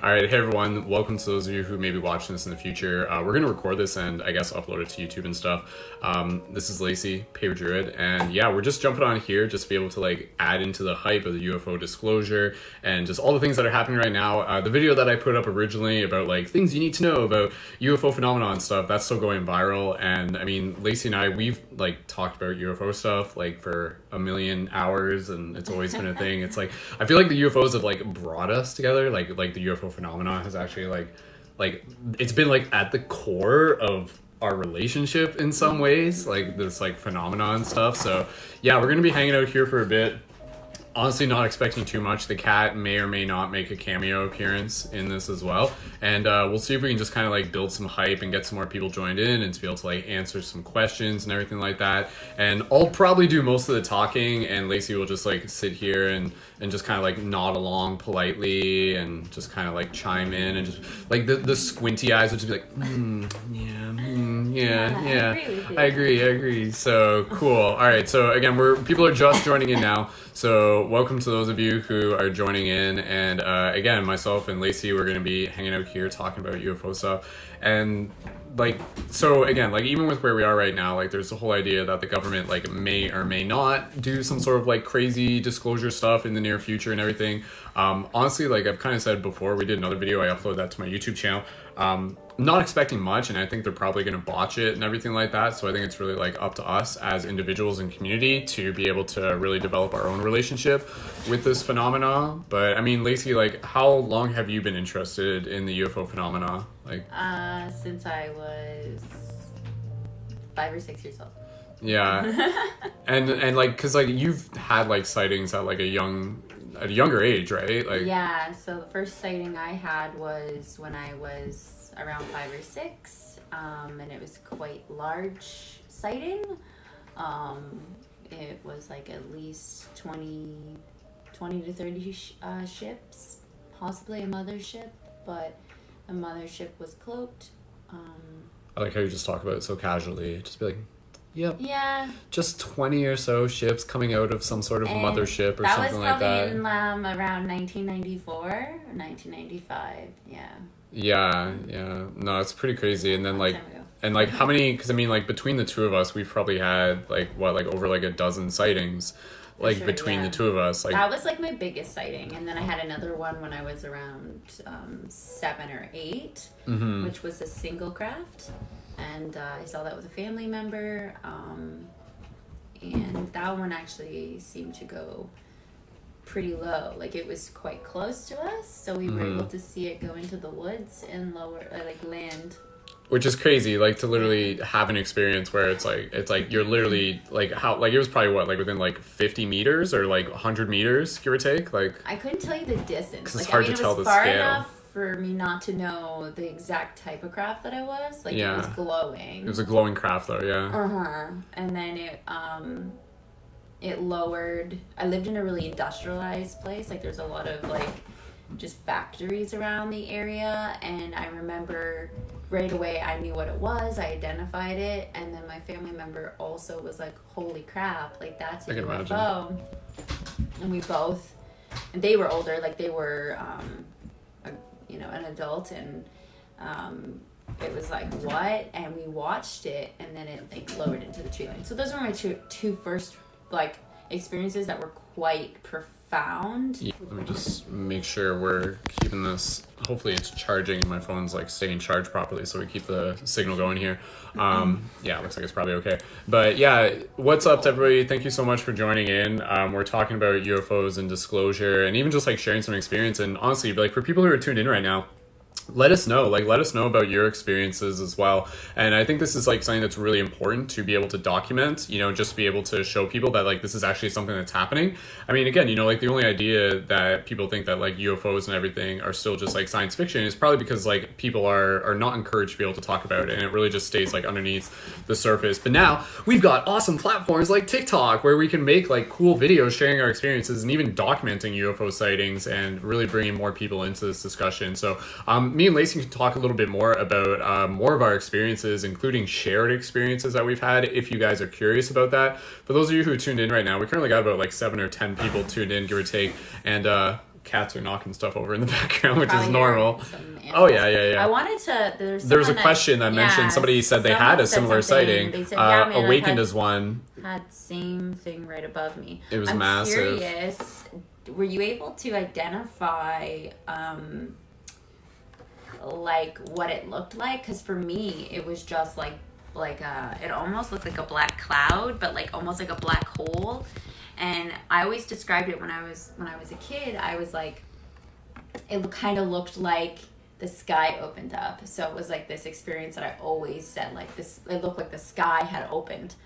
All right, hey everyone. Welcome to those of you who may be watching this in the future. We're going to record this and I guess upload it to YouTube and stuff. This is Lacey, Paper Druid, and yeah, we're just jumping on here just to be able to like add into the hype of the UFO disclosure and just all the things that are happening right now. The video that I put up originally about like things you need to know about UFO phenomena and stuff, that's still going viral. And I mean, Lacey and I, we've like talked about UFO stuff like for a million hours, and it's always been a thing. It's like I feel like the UFOs have like brought us together. Like the UFO phenomena has actually like it's been like at the core of our relationship in some ways, like this like phenomenon and stuff. So yeah, we're gonna be hanging out here for a bit. Honestly, not expecting too much. The cat may or may not make a cameo appearance in this as well, and we'll see if we can just kind of like build some hype and get some more people joined in and to be able to like answer some questions and everything like that. And I'll probably do most of the talking, and Lacey will just like sit here and just kind of like nod along politely and just kind of like chime in and just like the squinty eyes would just be like, yeah. I agree. So cool. All right. So again, people are just joining in now. So welcome to those of you who are joining in. And again, myself and Lacey, we're going to be hanging out here talking about UFO stuff. And like, so again, like even with where we are right now, like there's the whole idea that the government like may or may not do some sort of like crazy disclosure stuff in the near future and everything. Honestly, like I've kind of said before, we did another video, I uploaded that to my YouTube channel. Not expecting much, and I think they're probably going to botch it and everything like that. So I think it's really like up to us as individuals and community to be able to really develop our own relationship with this phenomena. But I mean, Lacey, like how long have you been interested in the UFO phenomena? Like since I was 5 or 6 years old. Yeah. and like cuz like you've had like sightings at like a younger age, right? Like yeah, so the first sighting I had was when I was around 5 or 6, and it was quite large sighting. It was like at least 20 to 30 ships, possibly a mothership, but the mothership was cloaked. I like how you just talk about it so casually, just be like, yep. Yeah. Just 20 or so ships coming out of some sort of mothership or something like that. That was probably in around 1994 or 1995. Yeah. Yeah. No, it's pretty crazy. And then like, and like how many, because I mean like between the two of us, we've probably had like over like a dozen sightings like between the two of us. Like that was like my biggest sighting. And then I had another one when I was around 7 or 8, which was a single craft. And I saw that with a family member, and that one actually seemed to go pretty low. Like it was quite close to us, so we were able to see it go into the woods and lower, like land. Which is crazy, like to literally have an experience where it's like you're literally like how like it was probably what like within like 50 meters or like 100 meters give or take. Like I couldn't tell you the distance. Because it's hard to tell the far scale. Enough for me not to know the exact type of craft that I was. Like it was glowing. It was a glowing craft though, yeah. And then it lowered. I lived in a really industrialized place. Like there's a lot of like just factories around the area, and I remember right away I knew what it was. I identified it, and then my family member also was like, "Holy crap! Like that's a UFO." And we both, and they were older. Like they were, an adult, and it was like what? And we watched it, and then it like lowered into the tree line. So those were my two first like experiences that were quite profound. Yeah, let me just make sure we're keeping this. Hopefully it's charging and my phone's like staying charged properly, so we keep the signal going here. Yeah, looks like it's probably okay. But yeah, what's up to everybody? Thank you so much for joining in. We're talking about UFOs and disclosure and even just like sharing some experience. And honestly, like for people who are tuned in right now, let us know about your experiences as well. And I think this is like something that's really important to be able to document, just be able to show people that like this is actually something that's happening. I mean, again, like the only idea that people think that like UFOs and everything are still just like science fiction is probably because like people are not encouraged to be able to talk about it, and it really just stays like underneath the surface. But now we've got awesome platforms like TikTok where we can make like cool videos sharing our experiences and even documenting UFO sightings and really bringing more people into this discussion. So me and Lacey can talk a little bit more about more of our experiences, including shared experiences that we've had, if you guys are curious about that. For those of you who tuned in right now, we currently got about like 7 or 10 people tuned in, give or take. And cats are knocking stuff over in the background, which Probably is normal. Oh yeah. I wanted to. There was a question that mentioned somebody said they had a similar sighting. They said, yeah, man, Awakened as one. Had same thing right above me. It was I'm massive. Curious, were you able to identify like what it looked like? Because for me, it was just like it almost looked like a black cloud, but like almost like a black hole. And I always described it when I was a kid. I was like, it kind of looked like the sky opened up. So it was like this experience that I always said, like this. It looked like the sky had opened,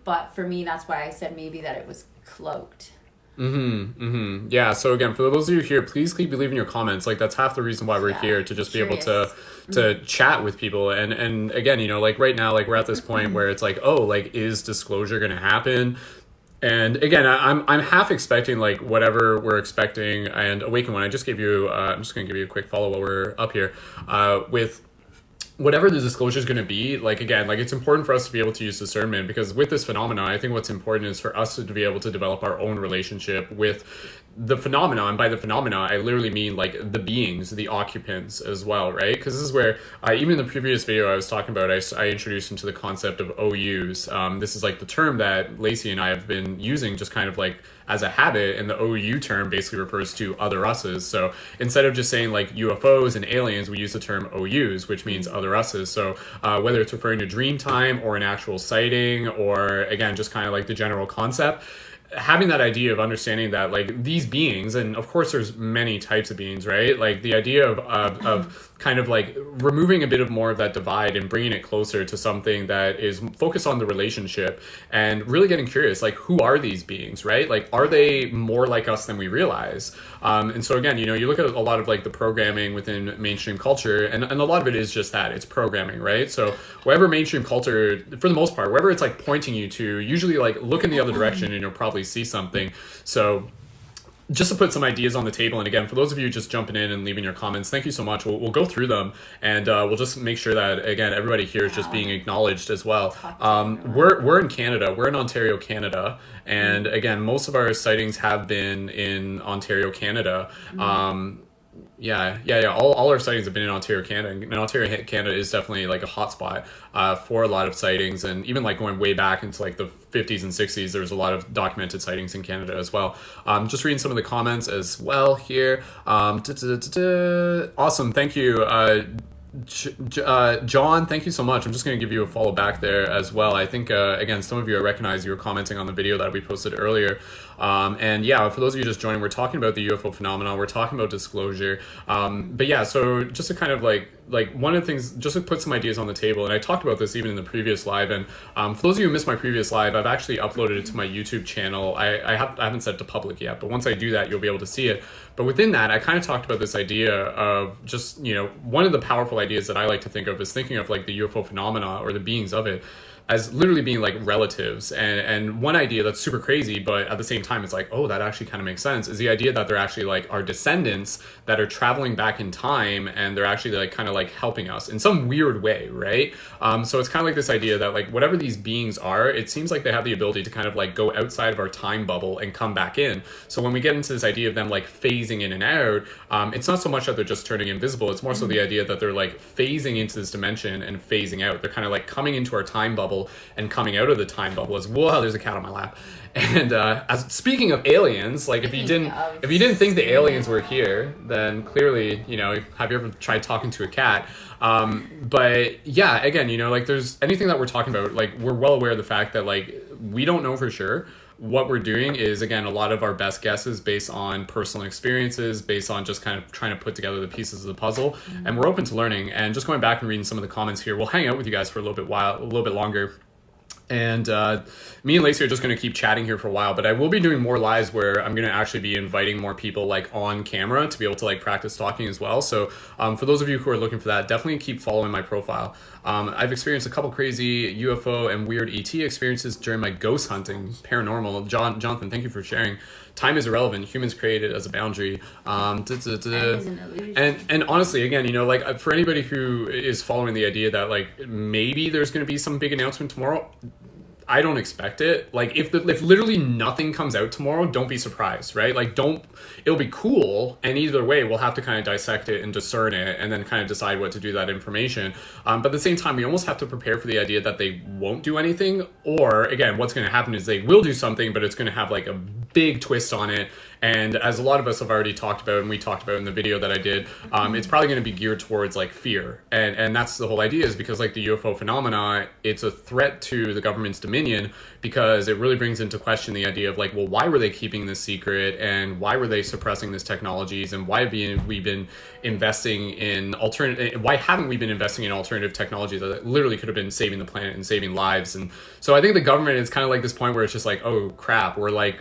but for me, that's why I said maybe that it was cloaked. Yeah, so again, for those of you here, please keep leaving your comments. Like, that's half the reason why we're here, to just be able to chat with people. And again, you know, like right now, like we're at this point where it's like, oh, like, is disclosure going to happen? And again, I'm half expecting like whatever we're expecting. And Awaken One, I just gave you, I'm just going to give you a quick follow while we're up here, with whatever the disclosure is going to be. Like, again, like it's important for us to be able to use discernment, because with this phenomenon, I think what's important is for us to be able to develop our own relationship with the phenomenon. By the phenomena, I literally mean like the beings, the occupants as well, right? Because this is where, even in the previous video I was talking about, I introduced into the concept of OUs. This is like the term that Lacey and I have been using just kind of like as a habit, and the OU term basically refers to other us's. So instead of just saying like UFOs and aliens, we use the term OUs, which means other us's. So whether it's referring to dream time or an actual sighting, or again, just kind of like the general concept, having that idea of understanding that like these beings, and of course there's many types of beings, right? Like the idea of kind of like removing a bit of more of that divide and bringing it closer to something that is focused on the relationship, and really getting curious, like who are these beings, right? Like, are they more like us than we realize? And so again, you know, you look at a lot of like the programming within mainstream culture, and a lot of it is just that, it's programming, right? So wherever mainstream culture, for the most part, wherever it's like pointing you to, usually like look in the other direction and you'll probably see something. So just to put some ideas on the table, and again, for those of you just jumping in and leaving your comments, thank you so much. We'll go through them, and we'll just make sure that, again, everybody here is just being acknowledged as well. We're in Canada. We're in Ontario, Canada. And again, most of our sightings have been in Ontario, Canada. Yeah. All our sightings have been in Ontario, Canada. And Ontario, Canada is definitely like a hotspot for a lot of sightings. And even like going way back into like the 50s and 60s, there was a lot of documented sightings in Canada as well. Just reading some of the comments as well here. Awesome. Thank you. John, thank you so much. I'm just going to give you a follow back there as well. I think, again, some of you, I recognize you were commenting on the video that we posted earlier. And yeah, for those of you just joining, we're talking about the UFO phenomenon. We're talking about disclosure. But yeah, so just to kind of like one of the things, just to put some ideas on the table, and I talked about this even in the previous live, and for those of you who missed my previous live, I've actually uploaded it to my YouTube channel. I haven't set it to public yet, but once I do that, you'll be able to see it. But within that, I kind of talked about this idea of just, you know, one of the powerful ideas that I like to think of is thinking of like the UFO phenomena, or the beings of it, as literally being like relatives. And one idea that's super crazy, but at the same time it's like, oh, that actually kind of makes sense, is the idea that they're actually like our descendants that are traveling back in time, and they're actually like kind of like helping us in some weird way, right? So it's kind of like this idea that like whatever these beings are, it seems like they have the ability to kind of like go outside of our time bubble and come back in. So when we get into this idea of them like phasing in and out, it's not so much that they're just turning invisible, it's more so the idea that they're like phasing into this dimension and phasing out. They're kind of like coming into our time bubble and coming out of the time bubble. As whoa, there's a cat on my lap. And as speaking of aliens, like if you didn't think the aliens were here, then clearly, you know, have you ever tried talking to a cat? But yeah, again, you know, like there's anything that we're talking about, like we're well aware of the fact that like we don't know for sure. What we're doing is, again, a lot of our best guesses based on personal experiences, based on just kind of trying to put together the pieces of the puzzle. And we're open to learning. And just going back and reading some of the comments here, we'll hang out with you guys for a little bit longer. And me and Lacey are just going to keep chatting here for a while, but I will be doing more lives where I'm going to actually be inviting more people like on camera to be able to like practice talking as well. So for those of you who are looking for that, definitely keep following my profile. I've experienced a couple crazy UFO and weird ET experiences during my ghost hunting, paranormal. Jonathan, thank you for sharing. Time is irrelevant. Humans created as a boundary. And honestly, again, you know, like for anybody who is following the idea that like maybe there's going to be some big announcement tomorrow, I don't expect it. Like if literally nothing comes out tomorrow, don't be surprised, right? Like it'll be cool, and either way we'll have to kind of dissect it and discern it and then kind of decide what to do with that information. But at the same time, we almost have to prepare for the idea that they won't do anything, or again, what's going to happen is they will do something, but it's going to have like a big twist on it. And as a lot of us have already talked about, and we talked about in the video that I did, it's probably going to be geared towards like fear. And that's the whole idea, is because like the UFO phenomena, it's a threat to the government's dominion, because it really brings into question the idea of like, well, why were they keeping this secret, and why were they suppressing this technologies, and why have we been investing in why haven't we been investing in alternative technologies that literally could have been saving the planet and saving lives? And so I think the government is kind of like this point where it's just like, oh crap, we're like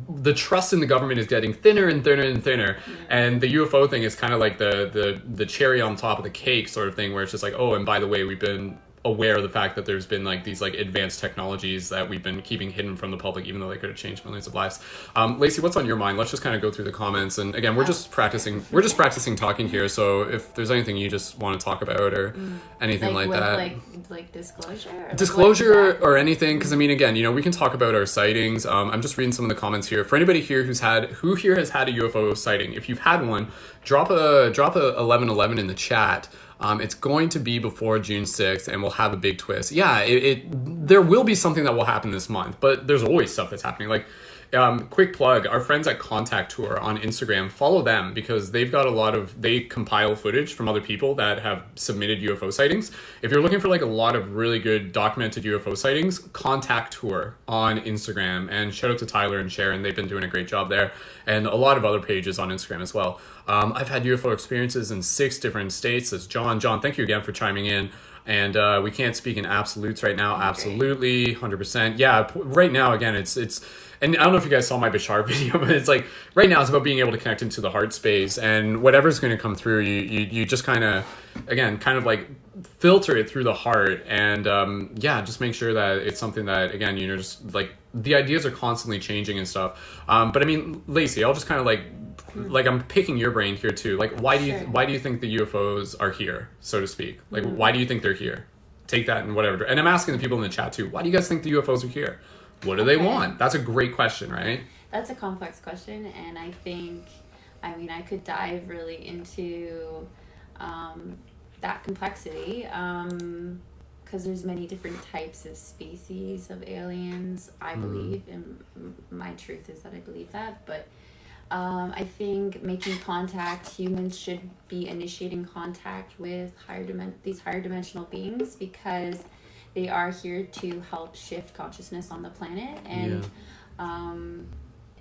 the trust in the government is getting thinner and thinner and thinner, and the UFO thing is kind of like the cherry on top of the cake sort of thing, where it's just like, oh, and by the way, we've been aware of the fact that there's been like these like advanced technologies that we've been keeping hidden from the public, even though they could have changed millions of lives. Lacey, what's on your mind? Let's just kind of go through the comments, and again, we're just practicing talking here, so if there's anything you just want to talk about or anything like that, like disclosure or anything, because I mean, again, you know, we can talk about our sightings. I'm just reading some of the comments here. For anybody here who here has had a UFO sighting, if you've had one, drop a 1111 in the chat. It's going to be before June 6th, and we'll have a big twist. Yeah, there will be something that will happen this month, but there's always stuff that's happening. Like, quick plug, our friends at Contact Tour on Instagram, follow them, because they've got they compile footage from other people that have submitted UFO sightings. If you're looking for like a lot of really good documented UFO sightings, Contact Tour on Instagram, and shout out to Tyler and Sharon. They've been doing a great job there, and a lot of other pages on Instagram as well. I've had UFO experiences in 6 different states. That's John. John, thank you again for chiming in. And we can't speak in absolutes right now. Okay. Absolutely, 100%. Yeah, right now, again, it's. And I don't know if you guys saw my Bashar video, but it's like, right now it's about being able to connect into the heart space, and whatever's going to come through, you just kind of like filter it through the heart, and just make sure that it's something that, again, you know, just like the ideas are constantly changing and stuff. But I mean, Lacey, I'll just kind of like I'm picking your brain here too. Like, why do you think the UFOs are here, so to speak? Like, why do you think they're here? Take that and whatever. And I'm asking the people in the chat too. Why do you guys think the UFOs are here? What do they want? That's a great question, right? That's a complex question, and I think, I mean, I could dive really into that complexity, because there's many different types of species of aliens, I believe, and my truth is that I believe that, but I think making contact, humans should be initiating contact with these higher dimensional beings, because they are here to help shift consciousness on the planet, and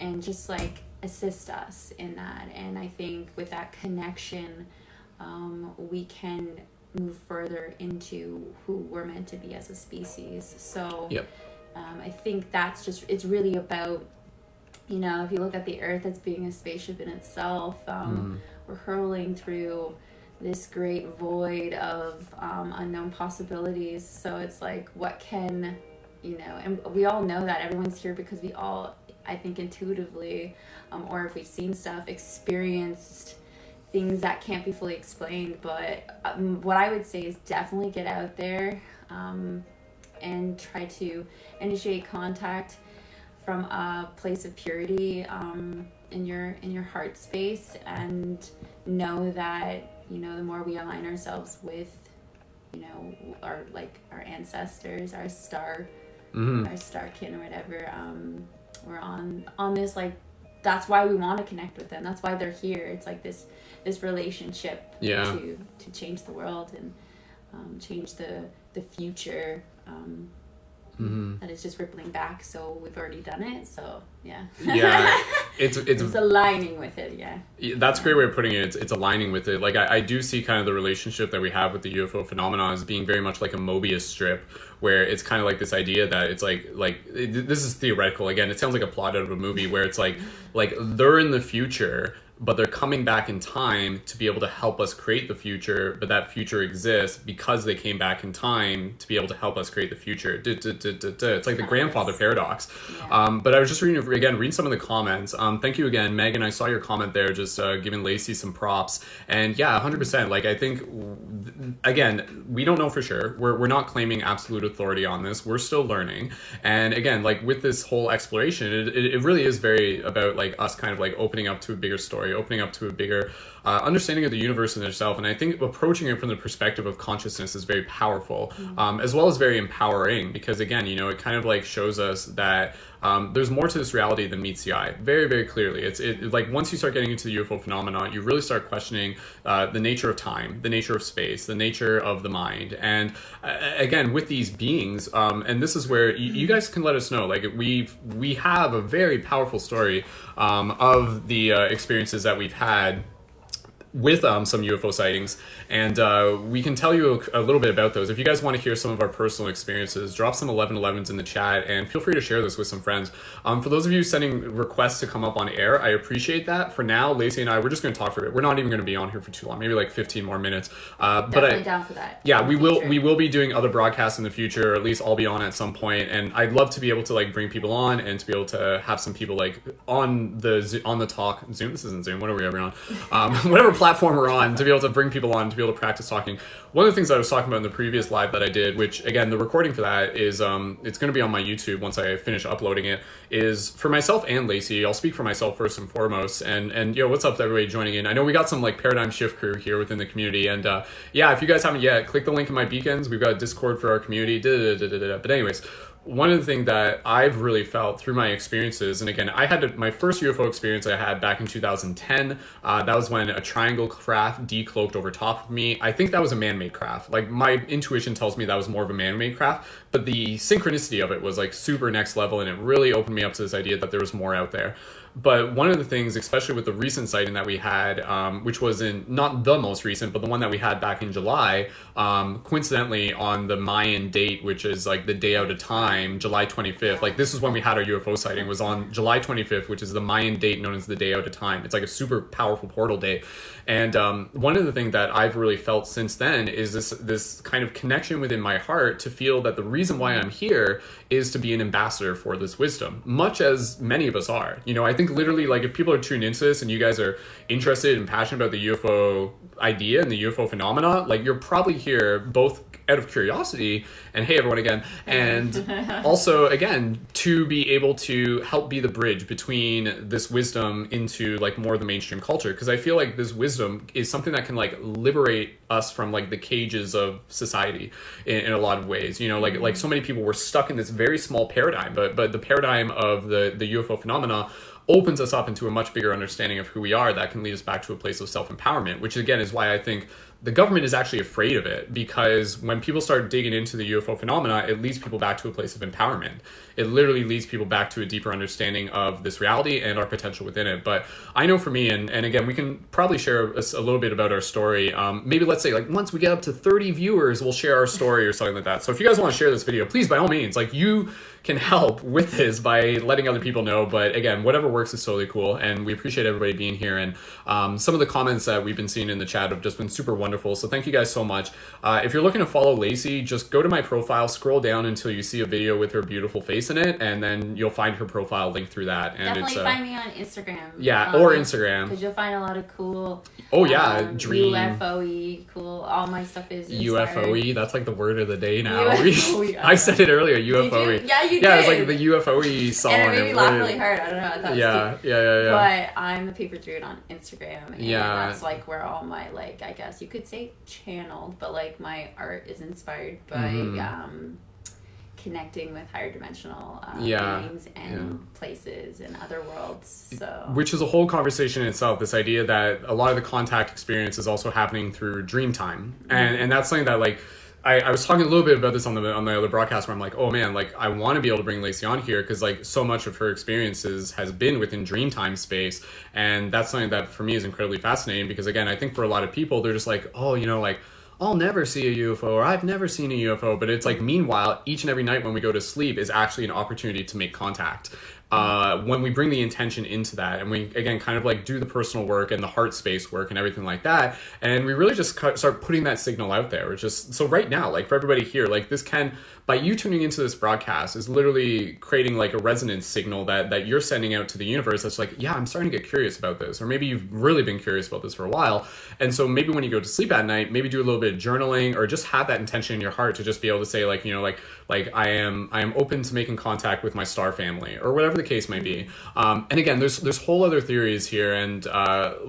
and just like assist us in that. And I think with that connection, we can move further into who we're meant to be as a species. So I think it's really about, you know, if you look at the Earth as being a spaceship in itself, we're hurling through this great void of unknown possibilities. So it's like, what can, you know, and we all know that everyone's here because we all, I think intuitively, or if we've seen stuff, experienced things that can't be fully explained. But what I would say is definitely get out there and try to initiate contact from a place of purity in your heart space, and know that, you know, the more we align ourselves with, you know, our ancestors, our star kin or whatever, we're on this, like, that's why we want to connect with them. That's why they're here. It's like this relationship to change the world and change the future. That is just rippling back. So we've already done it. So yeah. It's aligning with it. Yeah. That's a great way of putting it. It's aligning with it. Like I do see kind of the relationship that we have with the UFO phenomenon as being very much like a Mobius strip, where it's kind of like this idea that it's this is theoretical. Again, it sounds like a plot out of a movie where it's like they're in the future, but they're coming back in time to be able to help us create the future, but that future exists because they came back in time to be able to help us create the future. It's like the grandfather paradox. Yeah. But I was just reading some of the comments. Thank you again, Megan. I saw your comment there, just giving Lacey some props. And yeah, 100%. Like, I think again, we don't know for sure. We're not claiming absolute authority on this. We're still learning. And again, like with this whole exploration, it really is very about like us kind of like opening up to a bigger story, opening up to a bigger understanding of the universe in itself. And I think approaching it from the perspective of consciousness is very powerful, as well as very empowering, because again, you know, it kind of like shows us that there's more to this reality than meets the eye, very, very clearly. It like once you start getting into the UFO phenomenon, you really start questioning the nature of time, the nature of space, the nature of the mind. And again, with these beings, and this is where you guys can let us know, like we have a very powerful story of the experiences that we've had with some UFO sightings, and we can tell you a little bit about those. If you guys want to hear some of our personal experiences, drop some 1111s in the chat, and feel free to share this with some friends. For those of you sending requests to come up on air, I appreciate that. For now, Lacey and I, we're just going to talk for it. We're not even going to be on here for too long, maybe like 15 more minutes. Definitely down for that. Yeah, we will be doing other broadcasts in the future, or at least I'll be on at some point, and I'd love to be able to like bring people on and to be able to have some people like on the talk Zoom. This isn't Zoom. What are we ever on? Whatever platform we're on, to be able to bring people on, to be able to practice talking. One of the things I was talking about in the previous live that I did, which again, the recording for that is it's going to be on my YouTube once I finish uploading it, is for myself and Lacey. I'll speak for myself first and foremost, and yo, what's up to everybody joining in? I know we got some like paradigm shift crew here within the community, and yeah, if you guys haven't yet, click the link in my beacons. We've got a Discord for our community. But anyways, one of the things that I've really felt through my experiences, and again, I had my first UFO experience I had back in 2010. That was when a triangle craft decloaked over top of me. I think that was a man-made craft. Like my intuition tells me that was more of a man-made craft, but the synchronicity of it was like super next level, and it really opened me up to this idea that there was more out there. But one of the things, especially with the recent sighting that we had, which was in not the most recent, but the one that we had back in July, coincidentally on the Mayan date, which is like the day out of time, July 25th. Like this is when we had our UFO sighting, was on July 25th, which is the Mayan date known as the day out of time. It's like a super powerful portal date. And one of the things that I've really felt since then is this kind of connection within my heart to feel that the reason why I'm here is to be an ambassador for this wisdom, much as many of us are. You know, I think literally, like, if people are tuned into this and you guys are interested and passionate about the UFO idea and the UFO phenomena, like, you're probably here both out of curiosity and hey everyone again, and also again to be able to help be the bridge between this wisdom into like more of the mainstream culture, because I feel like this wisdom is something that can like liberate us from like the cages of society in a lot of ways. You know, like so many people were stuck in this very small paradigm, but the paradigm of the UFO phenomena opens us up into a much bigger understanding of who we are that can lead us back to a place of self-empowerment, which again is why I think the government is actually afraid of it, because when people start digging into the UFO phenomena, it leads people back to a place of empowerment. It literally leads people back to a deeper understanding of this reality and our potential within it. But I know for me, and again, we can probably share a little bit about our story. Maybe let's say like once we get up to 30 viewers, we'll share our story or something like that. So if you guys want to share this video, please, by all means, like you can help with this by letting other people know. But again, whatever works is totally cool. And we appreciate everybody being here. And some of the comments that we've been seeing in the chat have just been super wonderful. So thank you guys so much. If you're looking to follow Lacey, just go to my profile, scroll down until you see a video with her beautiful face in it, and then you'll find her profile link through that. And definitely find me on Instagram. Yeah, or Instagram. Because you'll find a lot of cool. Oh yeah, dream. UFO-y, cool. All my stuff is inspired. UFO-y. That's like the word of the day now. UFO-y. I said it earlier. UFO-y. Yeah, you did. Yeah, it's like the UFO-y song. And it made me laugh really hard. I don't know. I thought yeah. But I'm the Paper Druid on Instagram, and that's like where all my, like, I guess you could say channeled, but like my art is inspired by connecting with higher dimensional beings and places and other worlds. So, which is a whole conversation in itself. This idea that a lot of the contact experience is also happening through dream time, and that's something that like. I was talking a little bit about this on the other broadcast where I'm like, oh man, like I want to be able to bring Lacey on here because like so much of her experiences has been within dream time space, and that's something that for me is incredibly fascinating because again, I think for a lot of people they're just like, oh, you know, like I'll never see a UFO or I've never seen a UFO, but it's like meanwhile each and every night when we go to sleep is actually an opportunity to make contact. when we bring the intention into that, and we again kind of like do the personal work and the heart space work and everything like that, and we really just start putting that signal out there. It's just, so right now, like for everybody here, like this can, by you tuning into this broadcast, is literally creating like a resonance signal that you're sending out to the universe that's like, yeah, I'm starting to get curious about this, or maybe you've really been curious about this for a while. And so maybe when you go to sleep at night, maybe do a little bit of journaling, or just have that intention in your heart to just be able to say, like, you know, like I am open to making contact with my star family, or whatever the case may be. And again, there's whole other theories here, and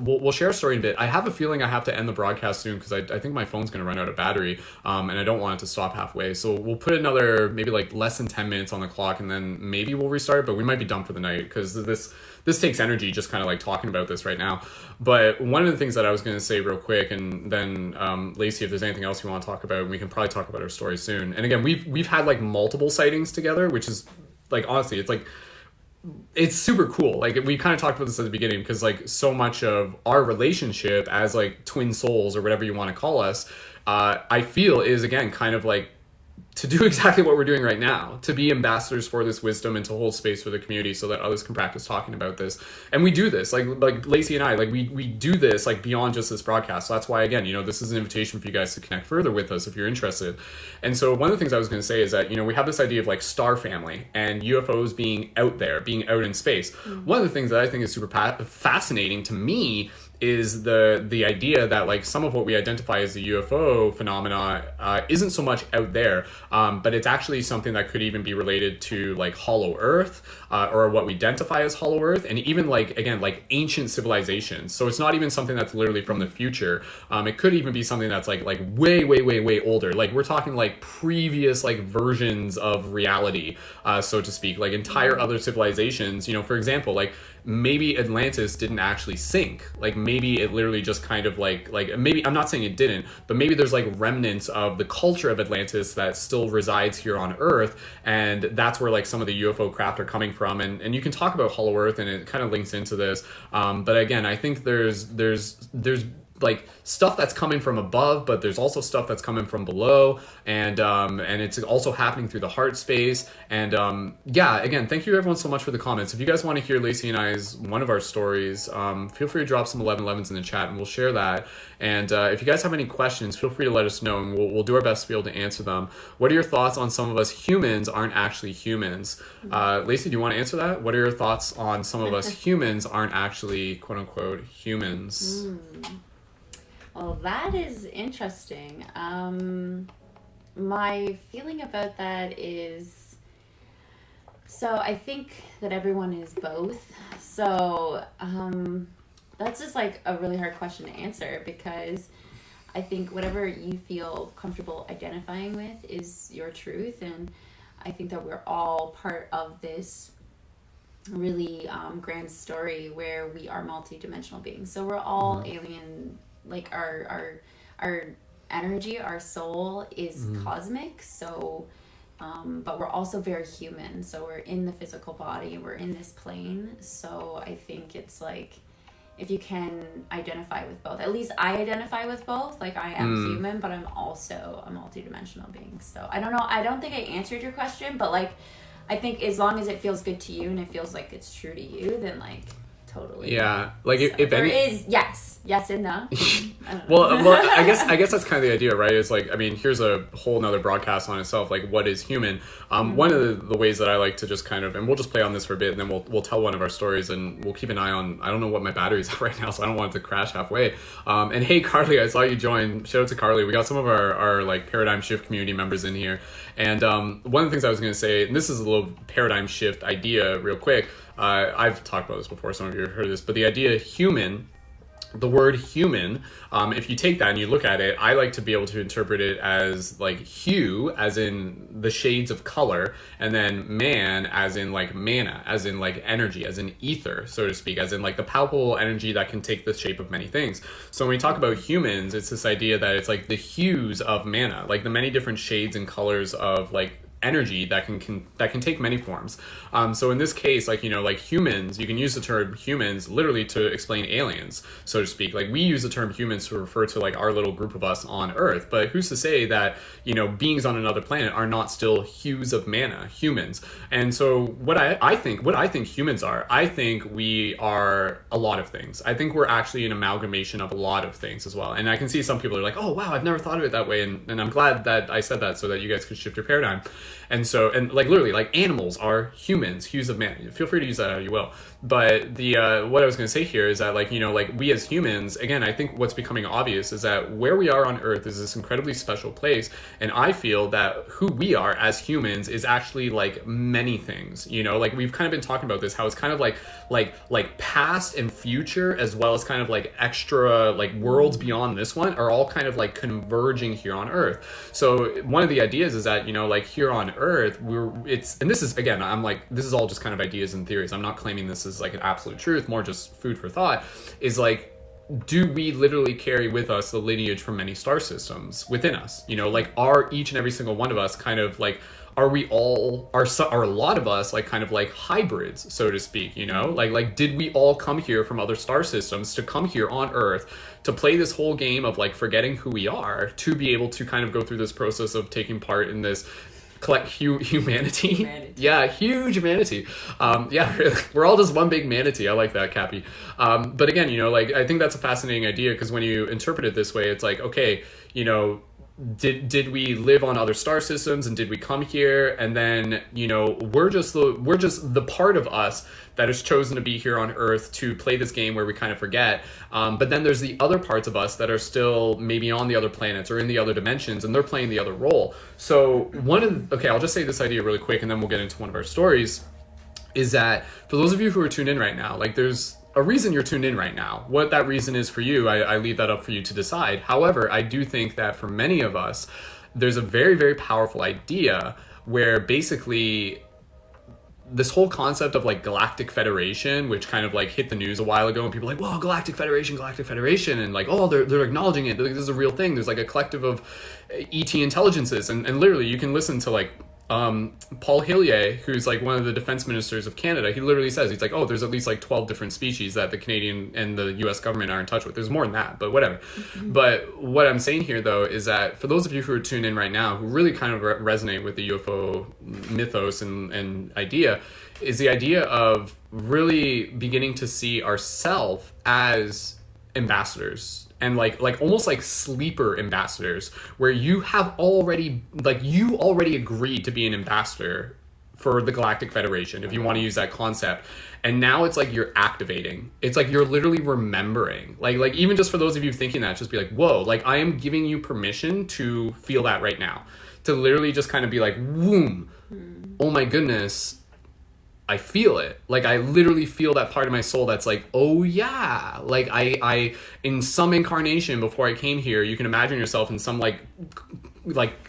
we'll share a story in a bit. I have a feeling I have to end the broadcast soon, because I think my phone's going to run out of battery, and I don't want it to stop halfway. So we'll put another maybe like less than 10 minutes on the clock, and then maybe we'll restart, but we might be done for the night, because this takes energy just kind of like talking about this right now. But one of the things that I was going to say real quick, and then Lacey, if there's anything else you want to talk about, we can probably talk about our story soon. And again, we've had like multiple sightings together, which is like, honestly, it's like, it's super cool. Like we kind of talked about this at the beginning, because like so much of our relationship as like twin souls, or whatever you want to call us, I feel is, again, kind of like to do exactly what we're doing right now, to be ambassadors for this wisdom and to hold space for the community so that others can practice talking about this. And we do this, like Lacey and I, like we do this like beyond just this broadcast. So that's why, again, you know, this is an invitation for you guys to connect further with us if you're interested. And so one of the things I was going to say is that, you know, we have this idea of like star family and UFOs being out there, being out in space. Mm-hmm. One of the things that I think is super fascinating to me is the idea that like some of what we identify as the UFO phenomena isn't so much out there, but it's actually something that could even be related to like Hollow Earth, or what we identify as Hollow Earth, and even like, again, like ancient civilizations. So it's not even something that's literally from the future. It could even be something that's like way older. Like we're talking like previous like versions of reality, so to speak, like entire other civilizations. You know, for example, like maybe Atlantis didn't actually sink. Like maybe it literally just kind of like maybe, I'm not saying it didn't, but maybe there's like remnants of the culture of Atlantis that still resides here on Earth, and that's where like some of the UFO craft are coming from. And you can talk about Hollow Earth, and it kind of links into this. But again, I think there's like stuff that's coming from above, but there's also stuff that's coming from below, and it's also happening through the heart space. And yeah, again, thank you everyone so much for the comments. If you guys want to hear Lacey and I's one of our stories, feel free to drop some 1111s in the chat, and we'll share that. And if you guys have any questions, feel free to let us know, and we'll do our best to be able to answer them. What are your thoughts on some of us humans aren't actually humans? Lacey, do you want to answer that? What are your thoughts on some of us humans aren't actually quote unquote humans? Well, that is interesting. My feeling about that is, so I think that everyone is both. So that's just like a really hard question to answer, because I think whatever you feel comfortable identifying with is your truth. And I think that we're all part of this really grand story where we are multidimensional beings. So we're all alien. Like our energy, our soul is cosmic, so but we're also very human. So we're in the physical body, we're in this plane. So I think it's like, if you can identify with both, at least I identify with both. Like I am human, but I'm also a multidimensional being. So I don't know, I don't think I answered your question, but like I think as long as it feels good to you and it feels like it's true to you, then like totally. Yeah, like so if there any is yes and no. well, I guess that's kind of the idea, right? It's like, I mean, here's a whole nother broadcast on itself. Like, what is human? One of the ways that I like to just kind of, and we'll just play on this for a bit, and then we'll tell one of our stories, and we'll keep an eye on. I don't know what my battery's at right now, so I don't want it to crash halfway. And hey, Carly, I saw you join. Shout out to Carly. We got some of our like paradigm shift community members in here, and one of the things I was going to say, and this is a little paradigm shift idea, real quick. I've talked about this before, some of you have heard this, but the idea human, the word human, if you take that and you look at it, I like to be able to interpret it as like hue, as in the shades of color, and then man as in like mana, as in like energy, as in ether, so to speak, as in like the palpable energy that can take the shape of many things. So when we talk about humans, it's this idea that it's like the hues of mana, like the many different shades and colors of like energy that can take many forms. So in this case, like, you know, like humans, you can use the term humans literally to explain aliens, so to speak. Like we use the term humans to refer to like our little group of us on Earth, but who's to say that, you know, beings on another planet are not still hues of mana, humans? And so what I think humans are, I think we are a lot of things. I think we're actually an amalgamation of a lot of things as well. And I can see some people are like, oh wow, I've never thought of it that way, and I'm glad that I said that so that you guys could shift your paradigm. And so, and like literally, like animals are humans, hues of man. Feel free to use that how you will. But the what I was going to say here is that, like, you know, like we as humans, again, I think what's becoming obvious is that where we are on Earth is this incredibly special place, and I feel that who we are as humans is actually like many things. You know, like we've kind of been talking about this, how it's kind of like past and future, as well as kind of like extra like worlds beyond this one, are all kind of like converging here on Earth. So one of the ideas is that, you know, like here on Earth, and this is, again, I'm like, this is all just kind of ideas and theories. I'm not claiming this is like an absolute truth, more just food for thought, is like, do we literally carry with us the lineage from many star systems within us? You know, like are each and every single one of us kind of like, are a lot of us like kind of like hybrids, so to speak, you know? Like did we all come here from other star systems to come here on Earth to play this whole game of like forgetting who we are, to be able to kind of go through this process of taking part in this humanity. Yeah, huge humanity. Yeah, really. We're all just one big manatee. I like that, Cappy. But again, you know, like I think that's a fascinating idea, because when you interpret it this way, it's like, okay, you know, did we live on other star systems, and did we come here, and then, you know, we're just the part of us that has chosen to be here on Earth to play this game where we kind of forget, but then there's the other parts of us that are still maybe on the other planets or in the other dimensions, and they're playing the other role. So I'll just say this idea really quick, and then we'll get into one of our stories, is that for those of you who are tuned in right now, like there's a reason you're tuned in right now. What that reason is for you, I leave that up for you to decide. However, I do think that for many of us, there's a very, very powerful idea where basically this whole concept of like Galactic Federation, which kind of like hit the news a while ago, and people are like, whoa, Galactic Federation, and like, oh, they're acknowledging it. Like, this is a real thing. There's like a collective of ET intelligences, and literally you can listen to like Paul Hillier, who's like one of the defense ministers of Canada. He literally says, he's like, oh, there's at least like 12 different species that the Canadian and the US government are in touch with. There's more than that, but whatever. But what I'm saying here though is that for those of you who are tuned in right now, who really kind of resonate with the UFO mythos and idea, is the idea of really beginning to see ourselves as ambassadors, and like almost like sleeper ambassadors, where you already agreed to be an ambassador for the Galactic Federation, if you want to use that concept. And now it's like you're activating. It's like you're literally remembering. Like even just for those of you thinking that, just be like, whoa, like I am giving you permission to feel that right now. To literally just kind of be like, whoom, oh my goodness, I feel it. Like I literally feel that part of my soul that's like, oh yeah, like I in some incarnation before I came here, you can imagine yourself in some like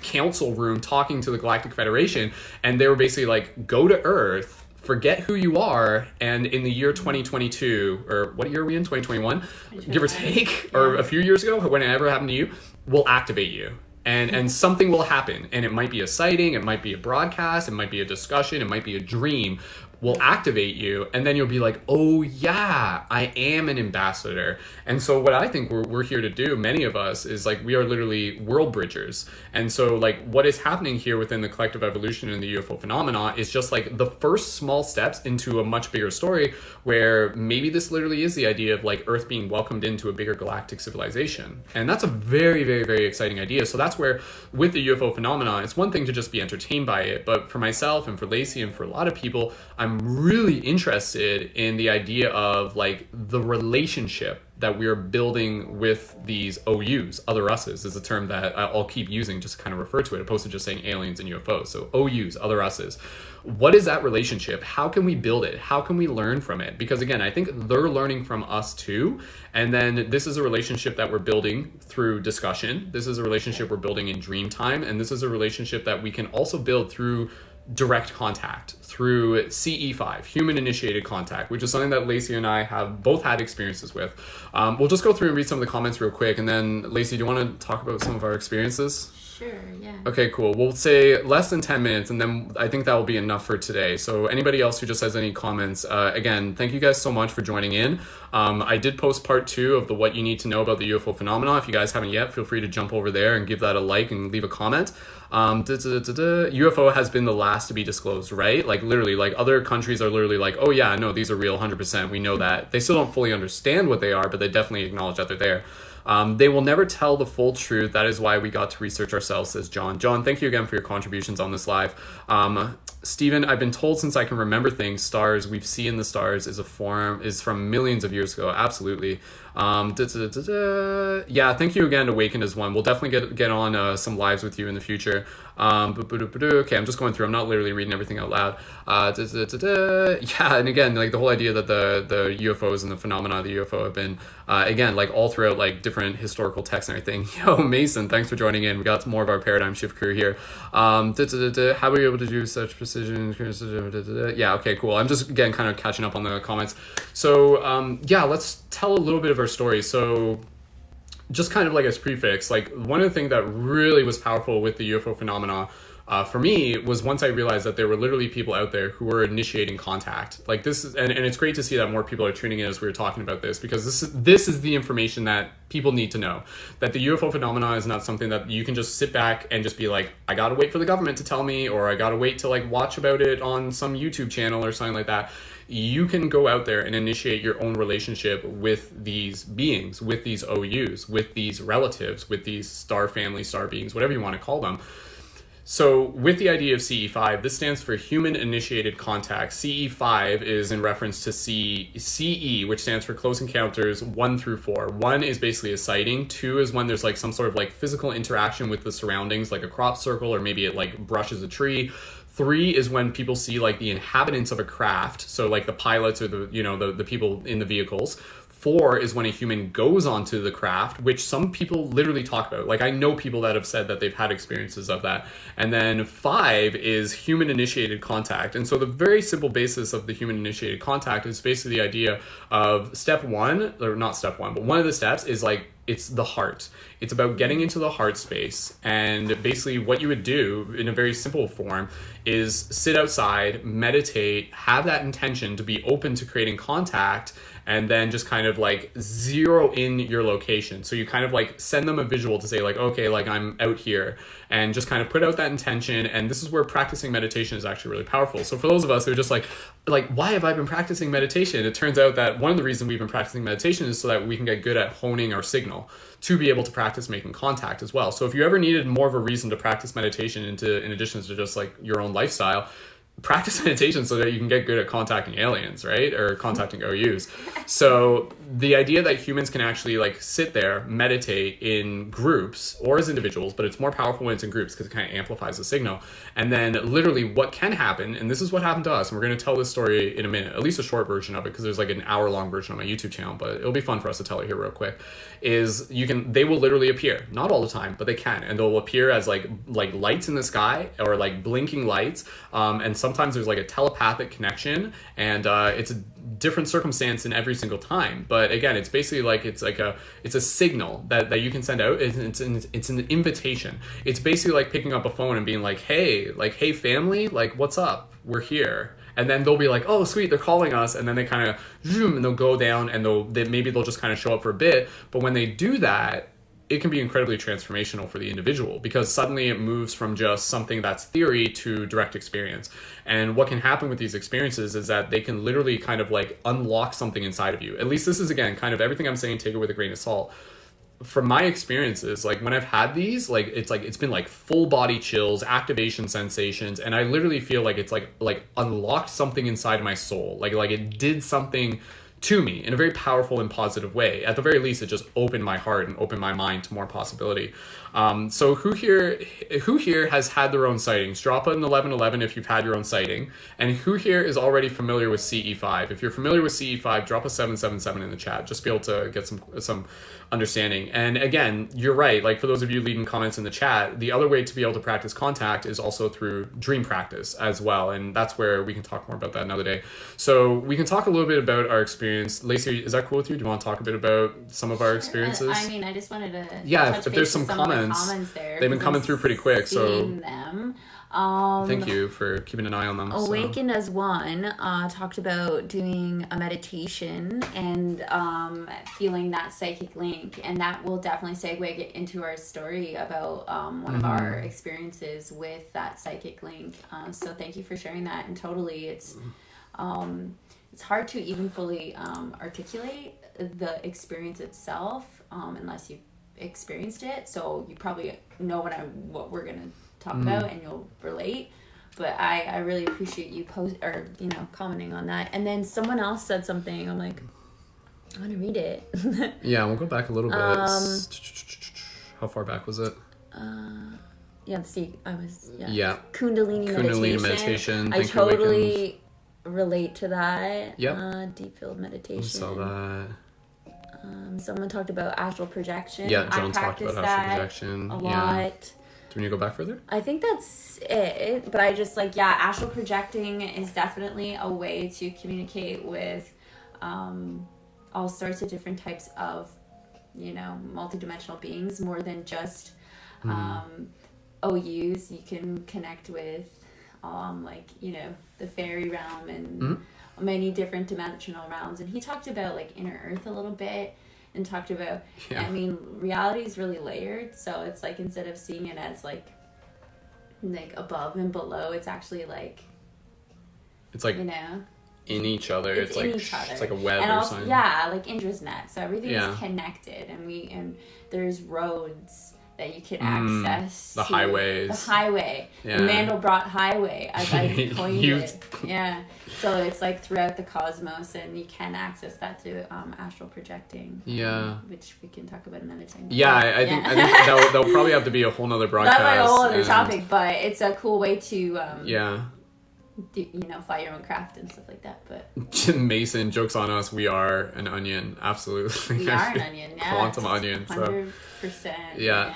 council room talking to the Galactic Federation, and they were basically like, go to Earth, forget who you are, and in the year 2022, or what year are we in, 2021, give or take, or a few years ago, whenever it happened to you, we'll activate you. And something will happen, and it might be a sighting, it might be a broadcast, it might be a discussion, it might be a dream, will activate you, and then you'll be like, oh yeah, I am an ambassador. And so what I think we're here to do, many of us, is like we are literally world bridgers. And so like what is happening here within the collective evolution and the UFO phenomena is just like the first small steps into a much bigger story, where maybe this literally is the idea of like Earth being welcomed into a bigger galactic civilization. And that's a very, very, very exciting idea. So that's where with the UFO phenomena, it's one thing to just be entertained by it, but for myself and for Lacey and for a lot of people, I'm really interested in the idea of like the relationship that we're building with these OUs, other us's is a term that I'll keep using just to kind of refer to it, opposed to just saying aliens and UFOs. So OUs, other us's. What is that relationship? How can we build it? How can we learn from it? Because again, I think they're learning from us too. And then this is a relationship that we're building through discussion. This is a relationship we're building in dream time. And this is a relationship that we can also build through direct contact through CE5, human initiated contact, which is something that Lacey and I have both had experiences with. We'll just go through and read some of the comments real quick, and then Lacey, do you want to talk about some of our experiences? Sure, yeah. Okay, cool. We'll say less than 10 minutes, and then I think that will be enough for today. So anybody else who just has any comments, again, thank you guys so much for joining in. I did post part 2 of the what you need to know about the UFO phenomena. If you guys haven't yet, feel free to jump over there and give that a like and leave a comment. UFO has been the last to be disclosed, right? Like literally, like other countries are literally like, oh yeah, no, these are real 100%. We know that. They still don't fully understand what they are, but they definitely acknowledge that they're there. They will never tell the full truth. That is why we got to research ourselves, says John. John, thank you again for your contributions on this live. Stephen, I've been told since I can remember things, stars we see in the stars is from millions of years ago. Absolutely. Yeah, thank you again, Awakened as one. We'll definitely get on some lives with you in the future. Okay, I'm just going through. I'm not literally reading everything out loud. Yeah, and again, like the whole idea that the UFOs and the phenomena of the UFO have been, again, like all throughout like different historical texts and everything. Yo, Mason, thanks for joining in. We got some more of our paradigm shift crew here. How were you able to do such precision? Yeah, okay, cool. I'm just, again, kind of catching up on the comments. So, yeah, let's tell a little bit of our story. So, just kind of like as prefix, like one of the things that really was powerful with the UFO phenomena for me was once I realized that there were literally people out there who were initiating contact. Like this is, and it's great to see that more people are tuning in as we were talking about this, because this is the information that people need to know, that the UFO phenomena is not something that you can just sit back and just be like, I gotta wait for the government to tell me, or I gotta wait to like watch about it on some YouTube channel or something like that. You can go out there and initiate your own relationship with these beings, with these OUs, with these relatives, with these star family, star beings, whatever you want to call them. So with the idea of CE5, this stands for Human Initiated Contact. CE5 is in reference to CE, which stands for Close Encounters 1 through 4. 1 is basically a sighting. 2 is when there's like some sort of like physical interaction with the surroundings, like a crop circle, or maybe it like brushes a tree. 3 is when people see like the inhabitants of a craft, so like the pilots or the people in the vehicles. 4 is when a human goes onto the craft, which some people literally talk about. Like I know people that have said that they've had experiences of that. And then 5 is human initiated contact. And so the very simple basis of the human initiated contact is basically the idea of step 1, or not step 1, but one of the steps is like, it's the heart. It's about getting into the heart space. And basically what you would do in a very simple form is sit outside, meditate, have that intention to be open to creating contact, and then just kind of like zero in your location. So you kind of like send them a visual to say like, okay, like I'm out here, and just kind of put out that intention. And this is where practicing meditation is actually really powerful. So for those of us who are just like, why have I been practicing meditation? It turns out that one of the reasons we've been practicing meditation is so that we can get good at honing our signal to be able to practice making contact as well. So if you ever needed more of a reason to practice meditation in addition to just like your own lifestyle, practice meditation so that you can get good at contacting aliens, right? Or contacting OUs. So the idea that humans can actually like sit there, meditate in groups or as individuals, but it's more powerful when it's in groups because it kind of amplifies the signal. And then literally what can happen, and this is what happened to us, and we're going to tell this story in a minute, at least a short version of it, because there's like an hour-long version on my YouTube channel, but it'll be fun for us to tell it here real quick, is they will literally appear, not all the time, but they can, and they'll appear as like lights in the sky or like blinking lights, and sometimes there's like a telepathic connection, and it's a different circumstance in every single time. But again, it's basically like it's a signal that you can send out. It's an invitation. It's basically like picking up a phone and being like, hey family, like what's up? We're here. And then they'll be like, oh sweet, they're calling us, and then they kind of zoom and they'll go down, and maybe they'll just kind of show up for a bit. But when they do that, it can be incredibly transformational for the individual, because suddenly it moves from just something that's theory to direct experience. And what can happen with these experiences is that they can literally kind of like unlock something inside of you. At least this is, again, kind of everything I'm saying, take it with a grain of salt. From my experiences, like when I've had these, like it's been like full body chills, activation sensations, and I literally feel like it's like unlocked something inside my soul. Like it did something to me in a very powerful and positive way. At the very least, it just opened my heart and opened my mind to more possibility. So who here has had their own sightings? Drop an 1111 if you've had your own sighting. And who here is already familiar with CE5? If you're familiar with CE5, drop a 777 in the chat, just to be able to get some understanding. And again, you're right. Like for those of you leaving comments in the chat, the other way to be able to practice contact is also through dream practice as well. And that's where we can talk more about that another day. So we can talk a little bit about our experience. Lacey, is that cool with you? Do you want to talk a bit about some of our experiences? I mean, I just wanted to if there's some comments there, they've been coming through pretty quick. So them. Thank you for keeping an eye on them. Awakened as One talked about doing a meditation and feeling that psychic link, and that will definitely segue into our story about one of our experiences with that psychic link. So thank you for sharing that. And totally, it's hard to even fully articulate the experience itself unless you've experienced it. So you probably know what we're gonna talk about, and you'll relate. But I really appreciate you commenting on that. And then someone else said something. I'm like, I want to read it. Yeah, we'll go back a little bit. How far back was it? Kundalini meditation. I totally relate to that. Yep. Deep field meditation. I saw that. Someone talked about astral projection. Yeah, Joan talked about astral projection a lot. Do we need to go back further? I think that's it. But I just astral projecting is definitely a way to communicate with all sorts of different types of, multidimensional beings, more than just OUs. You can connect with the fairy realm and many different dimensional realms. And he talked about inner earth a little bit, and talked about reality is really layered. So it's instead of seeing it as like above and below, it's actually it's in each other. It's in each other. It's like a web and or also, something. Yeah, like Indra's net. So everything is connected, and there's roads that you can access. The highways. The highway. Yeah. The Mandelbrot Highway, as I coined it. Yeah. So it's throughout the cosmos, and you can access that through astral projecting. Yeah. Which we can talk about another time. Yeah, I think that'll probably have to be a whole nother broadcast. That's a whole other topic, but it's a cool way to fly your own craft and stuff like that. But Mason, jokes on us, we are an onion. Absolutely. We are an onion. Yeah. Quantum onion. 100%. Yeah.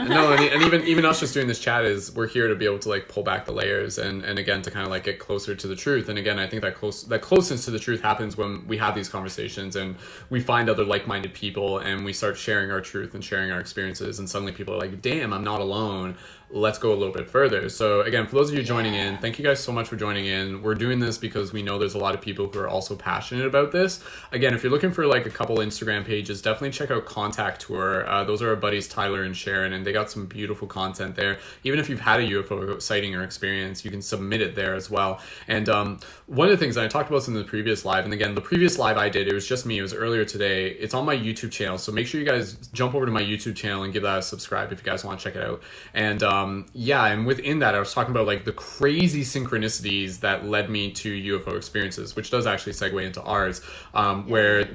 No, and even us just doing this chat we're here to be able to pull back the layers and again to kind of get closer to the truth. And again, I think that closeness to the truth happens when we have these conversations and we find other like-minded people and we start sharing our truth and sharing our experiences, and suddenly people are like, damn, I'm not alone. Let's go a little bit further. So again, for those of you joining in, thank you guys so much for joining in. We're doing this because we know there's a lot of people who are also passionate about this. Again, if you're looking for a couple Instagram pages, definitely check out Contact Tour. Those are our buddies Tyler and Sharon, and they got some beautiful content there. Even if you've had a UFO sighting or experience, you can submit it there as well. And one of the things, and I talked about this in the previous live, and again, the previous live I did, it was just me, it was earlier today. It's on my YouTube channel, so make sure you guys jump over to my YouTube channel and give that a subscribe if you guys want to check it out. And and within that, I was talking about the crazy synchronicities that led me to UFO experiences, which does actually segue into ours, where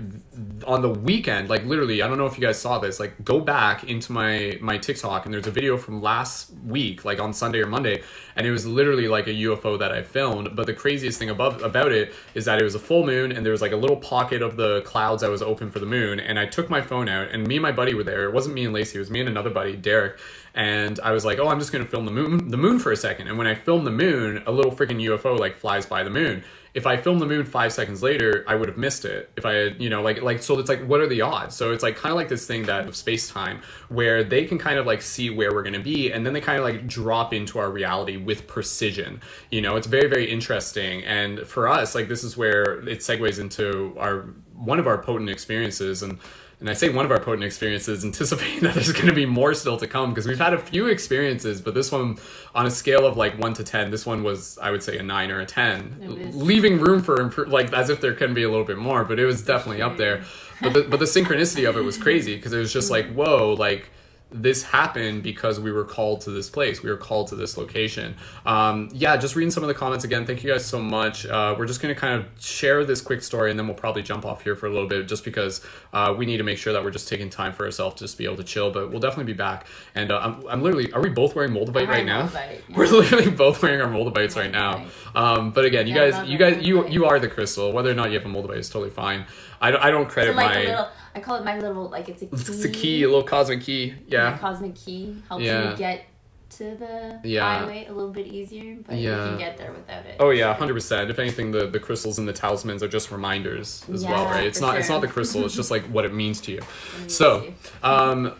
on the weekend, literally, I don't know if you guys saw this, go back into my TikTok, and there's a video from last week, on Sunday or Monday, and it was literally a UFO that I filmed. But the craziest thing about it is that it was a full moon, and there was a little pocket of the clouds that was open for the moon, and I took my phone out, and me and my buddy were there. It wasn't me and Lacey, it was me and another buddy, Derek. And I was like, I'm just going to film the moon for a second. And when I filmed the moon, a little freaking UFO flies by the moon. If I filmed the moon 5 seconds later, I would have missed it. If I had, so it's what are the odds? So it's kind of this thing of space-time where they can kind of see where we're going to be, and then they kind of drop into our reality with precision. It's very, very interesting. And for us, this is where it segues into one of our potent experiences. And I say one of our potent experiences, anticipating that there's going to be more still to come, because we've had a few experiences, but this one, on a scale of 1 to 10, this one was, I would say, a 9 or a 10, leaving room for as if there can be a little bit more, but it was definitely up there. But the synchronicity of it was crazy, because it was just whoa, this happened because we were called to this place. We were called to this location. Just reading some of the comments again. Thank you guys so much. We're just going to kind of share this quick story, and then we'll probably jump off here for a little bit, just because we need to make sure that we're just taking time for ourselves to just be able to chill. But we'll definitely be back. And I'm literally, are we both wearing Moldavite right now? Moldavite, yeah. We're literally both wearing our Moldavites right now. But again, you are the crystal. Whether or not you have a Moldavite is totally fine. I don't credit I call it my little, like, it's a key. It's a key, a little cosmic key. Yeah. My cosmic key helps you get to the highway a little bit easier, but you can get there without it. Oh yeah, 100%. If anything, the crystals and the talismans are just reminders as well, right? It's not the crystal, it's just like what it means to you. So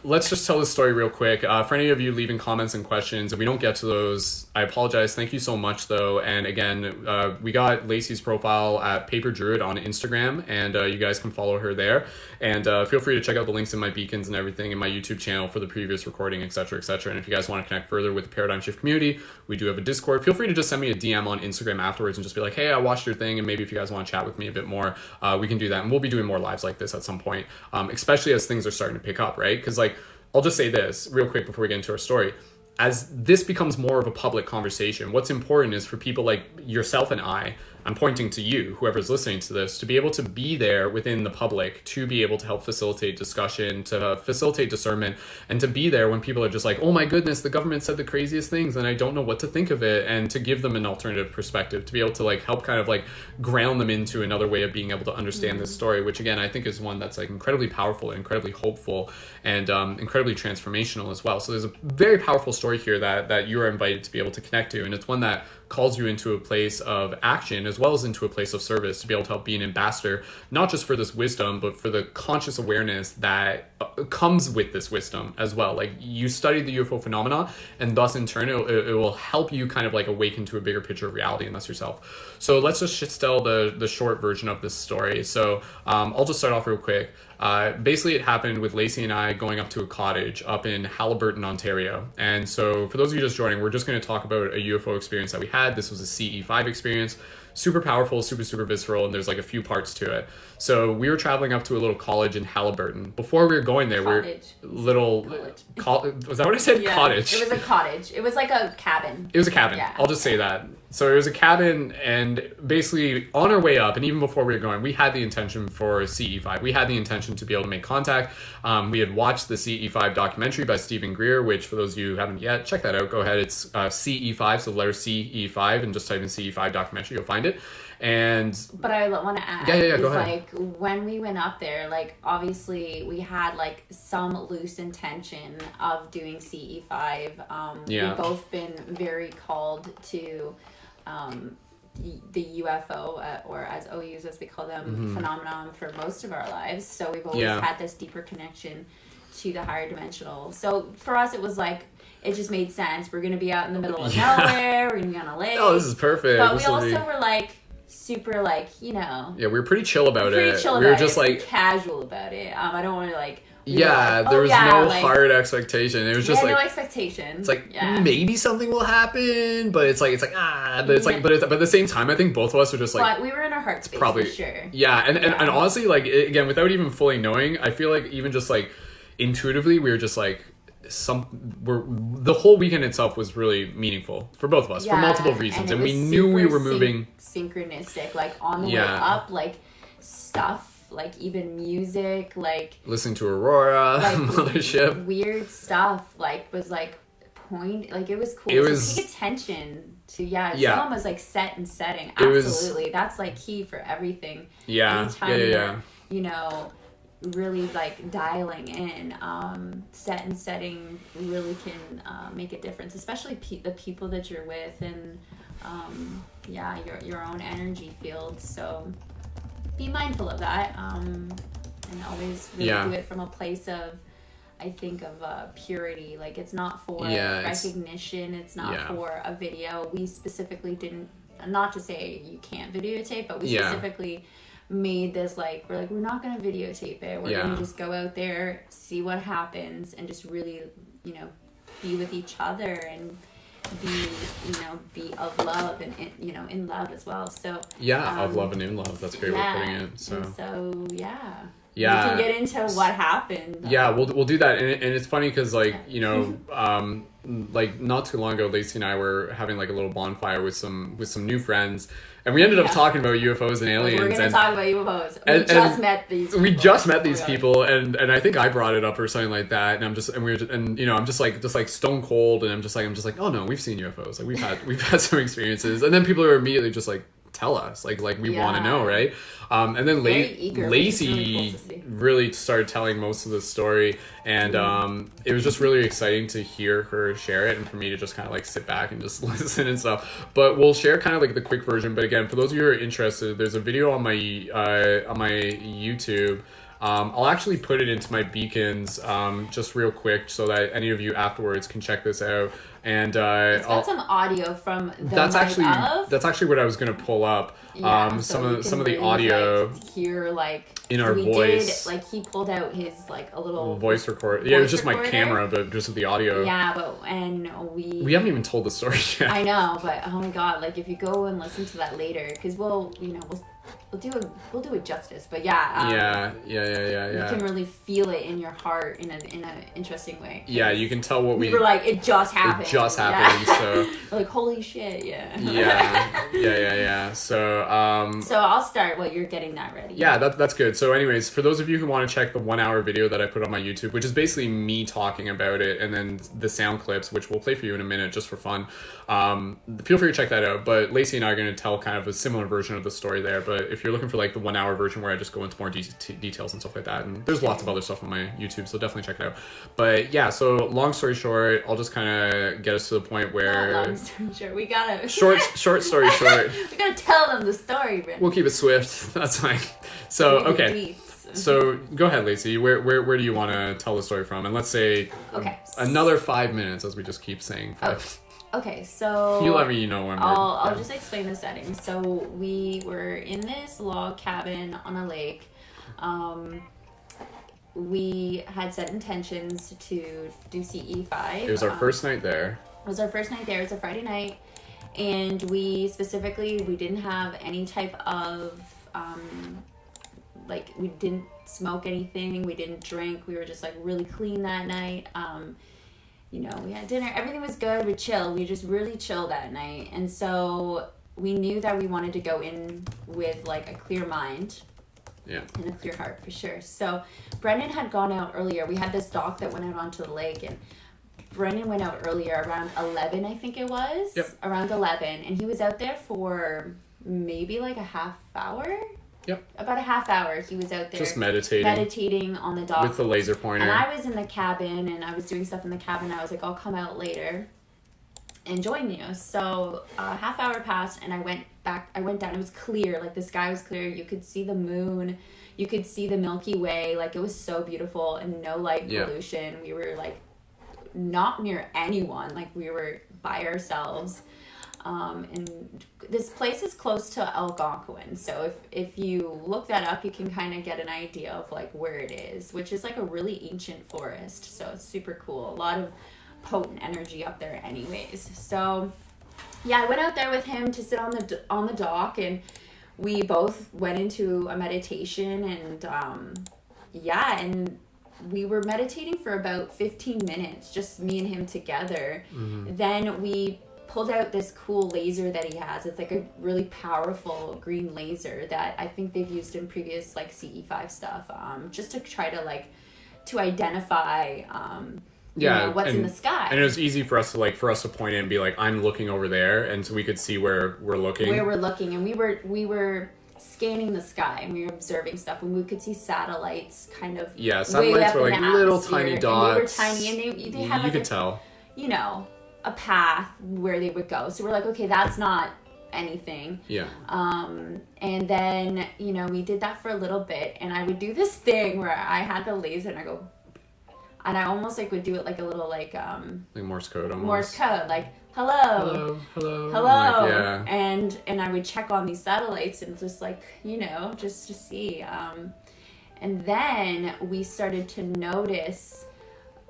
let's just tell this story real quick. For any of you leaving comments and questions, if we don't get to those, I apologize. Thank you so much though. And again, we got Lacey's profile at Paper Druid on Instagram, and you guys can follow her there. And feel free to check out the links in my beacons and everything in my YouTube channel for the previous recording, etc., etc. And if you guys want to connect further with the Paradigm Shift community, we do have a Discord. Feel free to just send me a DM on Instagram afterwards and just be like, hey, I watched your thing, and maybe if you guys want to chat with me a bit more, we can do that. And we'll be doing more lives like this at some point, especially as things are starting to pick up, right? Because like, I'll just say this real quick before we get into our story. As this becomes more of a public conversation, what's important is for people like yourself and I'm pointing to you, whoever's listening to this, to be able to be there within the public, to be able to help facilitate discussion, to facilitate discernment, and to be there when people are just like, oh my goodness, the government said the craziest things and I don't know what to think of it, and to give them an alternative perspective, to be able to like help kind of like ground them into another way of being able to understand this story, which again, I think is one that's like incredibly powerful, incredibly hopeful, and incredibly transformational as well. So there's a very powerful story here that you are invited to be able to connect to, and it's one that calls you into a place of action as well as into a place of service, to be able to help be an ambassador, not just for this wisdom, but for the conscious awareness that comes with this wisdom as well. Like, you study the UFO phenomena, and thus in turn it will help you kind of like awaken to a bigger picture of reality, and thus yourself. So let's just tell the short version of this story. So I'll just start off real quick. Basically, it happened with Lacey and I going up to a cottage up in Halliburton, Ontario. And so for those of you just joining, we're just going to talk about a UFO experience that we had. This was a CE5 experience. Super powerful, super visceral, and there's like a few parts to it. So we were traveling up to a little college in Halliburton. Before we were going there, was that what I said? Yeah, cottage. It was a cottage. It was like a cabin. It was a cabin. Yeah. I'll just say that. So it was a cabin, and basically on our way up, and even before we were going, we had the intention for CE5. We had the intention to be able to make contact. We had watched the CE5 documentary by Stephen Greer, which for those of you who haven't yet, check that out. Go ahead. It's CE5, so the letter CE5, and just type in CE5 documentary, you'll find it. But I want to add, go ahead. Like, when we went up there, like, obviously we had like some loose intention of doing CE5. We've both been very called to the UFO, or as OUs as we call them, phenomenon for most of our lives. So we've always had this deeper connection to the higher dimensional. So for us, it was like, it just made sense. We're going to be out in the middle of nowhere. We're going to be on a lake. Oh, this is perfect. But we also were like, super like, you know. Yeah, we were pretty chill about it. We were just like casual about it. I don't want to like. There was no hard expectation. It was just like no expectation. It's like maybe something will happen, but it's like but at the same time, I think both of us are just like. But we were in our heart space probably for sure. Yeah, and honestly, like again, without even fully knowing, I feel like even just like intuitively, we were just like. The whole weekend itself was really meaningful for both of us for multiple reasons, and we knew we were moving synchronistic, like on the way up, like stuff, like even music, like listening to Aurora, like Mothership, weird stuff, like was like like it was cool. It was pay attention to someone was like set and setting. Absolutely, that's like key for everything. Anytime you know. Really like dialing in, set and setting really can make a difference, especially the people that you're with, and your own energy field. So be mindful of that, and always really do it from a place of, I think, of purity. Like, it's not for recognition, it's not for a video. We specifically didn't, not to say you can't videotape, but we specifically made this like, we're not going to videotape it. We're going to just go out there, see what happens, and just really, you know, be with each other and be of love and, you know, in love as well. So of love and in love. That's a great way of putting it. Yeah. We can get into what happened. Yeah, we'll do that. And it's funny because, like, you know, like not too long ago, Lacey and I were having like a little bonfire with some new friends, and we ended up talking about UFOs and aliens. We're gonna talk about UFOs. We just met these people, and I think I brought it up or something like that. And I'm just you know, I'm just like stone cold, and I'm just like, oh no, we've seen UFOs. Like we've had some experiences, and then people are immediately just like, tell us, like we want to know, right? And then Lacey really started telling most of the story, and it was just really exciting to hear her share it, and for me to just kind of like sit back and just listen and stuff. But we'll share kind of like the quick version. But again, for those of you who are interested, there's a video on my YouTube. I'll actually put it into my beacons just real quick so that any of you afterwards can check this out. And it's got some audio from the that's actually what I was gonna pull up. Yeah, some of the really, audio, like, hear like in our voice. Like he pulled out his like a little voice record. Yeah, it was just my camera, but just with the audio. Yeah, we haven't even told the story yet. I know, but oh my god, like if you go and listen to that later, because we'll do it justice. But yeah. You can really feel it in your heart in an interesting way. Yeah, you can tell what we were like. It just happened. So like holy shit, yeah. Yeah. So I'll start while you're getting that ready. Yeah, that's good. So anyways, for those of you who want to check the 1 hour video that I put on my YouTube, which is basically me talking about it, and then the sound clips, which we'll play for you in a minute just for fun. Feel free to check that out. But Lacey and I are going to tell kind of a similar version of the story there. But if you're looking for like the 1 hour version where I just go into more details and stuff like that, and there's lots of other stuff on my YouTube, so definitely check it out. But yeah, so long story short, I'll just kind of get us to the point where long story short, we gotta short story short. We gotta tell them the story, Brendon. We'll keep it swift. That's fine. So okay. So go ahead, Lacey. Where do you want to tell the story from? And let's say another 5 minutes, as we just keep saying. Okay, so you let me know when I'll just explain the setting. So we were in this log cabin on a lake. We had set intentions to do CE5. It was our first night there. It was a Friday night, and we didn't have any type of like, we didn't smoke anything, we didn't drink, we were just like really clean that night. You know, we had dinner, everything was good, we chilled, we just really chilled that night. And so we knew that we wanted to go in with like a clear mind. Yeah. And a clear heart for sure. So Brendon had gone out earlier. We had this dock that went out onto the lake, and Brendon went out earlier around 11, I think it was. Yep. Around 11. And he was out there for maybe like a half hour. Yep. About a half hour he was out there. Just meditating on the dock. with the laser pointer. And I was in the cabin, and I was doing stuff in the cabin. I was like, I'll come out later and join you. So a half hour passed, and I went down. It was clear, like the sky was clear. You could see the moon. You could see the Milky Way. Like, it was so beautiful, and no light pollution. We were like not near anyone. Like, we were by ourselves. And this place is close to Algonquin, so if you look that up, you can kind of get an idea of like where it is, which is like a really ancient forest, so it's super cool. A lot of potent energy up there anyways. So yeah, I went out there with him to sit on the dock, and we both went into a meditation, and and we were meditating for about 15 minutes, just me and him together. Mm-hmm. Then we pulled out this cool laser that he has. It's like a really powerful green laser that I think they've used in previous like CE5 stuff, just to try to like to identify what's in the sky. And it was easy for us to point in and be like, I'm looking over there, and so we could see where we're looking. And we were scanning the sky, and we were observing stuff, and we could see satellites kind of satellites were like little tiny dots. And they were tiny, and they had like you could tell, you know, a path where they would go. So we're like, okay, that's not anything. Yeah. And then, you know, we did that for a little bit, and I would do this thing where I had the laser, and I go, and I almost like would do it like a little like Morse code almost. Morse code, like hello. Like, yeah. And I would check on these satellites and just like, you know, just to see. And then we started to notice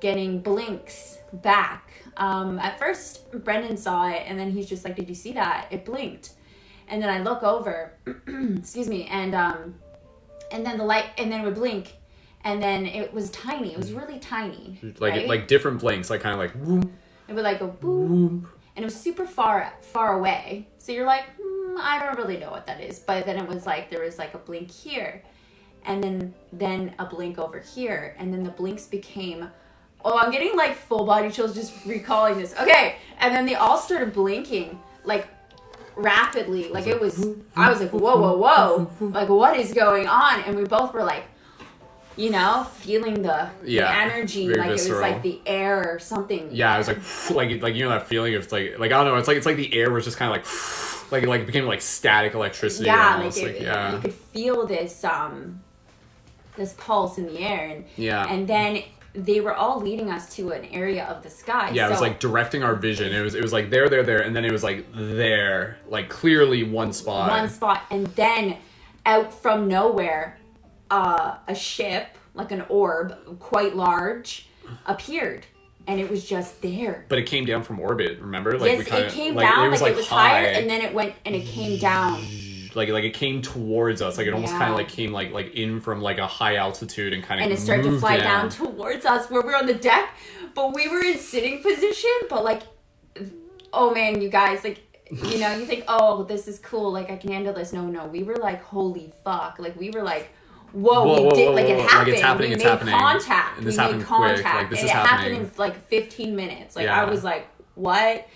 getting blinks back. At first Brendon saw it, and then he's just like, did you see that? It blinked. And then I look over, excuse me, and and then the light, and then it would blink, and then it was tiny. It was really tiny. Like right? like different blinks, like kind of like whoop. It would like go boom, and it was super far away. So you're like, I don't really know what that is. But then it was like there was like a blink here, and then a blink over here, and then the blinks became. Oh, I'm getting like full body chills just recalling this. Okay, and then they all started blinking like rapidly. Like it was. I was like, whoa! Like what is going on? And we both were like, feeling the energy, like visceral. It was like the air or something. Yeah, it was like that feeling of like I don't know. It's like the air was just kind of like it became like static electricity. Yeah, almost. you could feel this this pulse in the air, and then they were all leading us to an area of the sky. Yeah, it was like directing our vision. It was like there, and then it was like there, like clearly one spot, and then out from nowhere, a ship, like an orb, quite large, appeared. And it was just there. But it came down from orbit, remember? Like yes, it came down, it was higher, and then it went, and it came down. Like it came towards us. Like it almost kind of like came like in from like a high altitude and kind of. And it started to fly down towards us where we're on the deck, but we were in sitting position. But like, oh man, you guys, like, you think, oh, this is cool. Like I can handle this. No, we were like, holy fuck. Like we were like, whoa, we did. Like it happened. Like it's happening. We made contact. And this we happened made contact. Quick. Like this and is it happening. happened in like 15 minutes. Like I was like, what?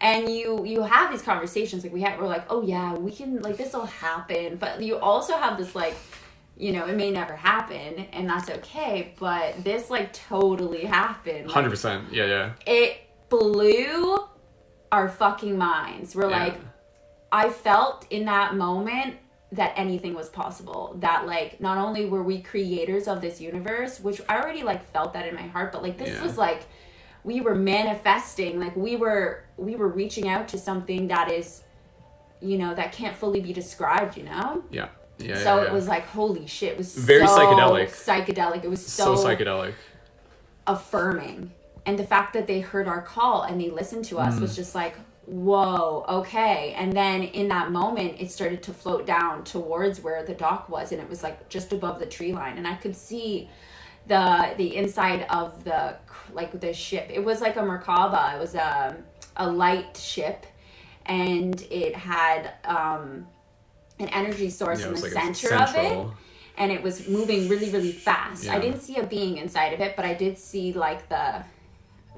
And you have these conversations like we're like, oh yeah, we can, like this will happen, but you also have this like, it may never happen, and that's okay, but this like totally happened. 100%. Yeah. It blew our fucking minds. We're like, I felt in that moment that anything was possible. That like not only were we creators of this universe, which I already like felt that in my heart, but like this was like. We were manifesting, like we were reaching out to something that is, that can't fully be described, Yeah. So it was like, holy shit, it was very so psychedelic. It was so psychedelic. Affirming. And the fact that they heard our call and they listened to us was just like, whoa, okay. And then in that moment, it started to float down towards where the dock was, and it was like just above the tree line, and I could see the inside of the ship. It was like a Merkaba. It was a light ship, and it had an energy source in the center of it, and it was moving really, really fast. I didn't see a being inside of it, but I did see like the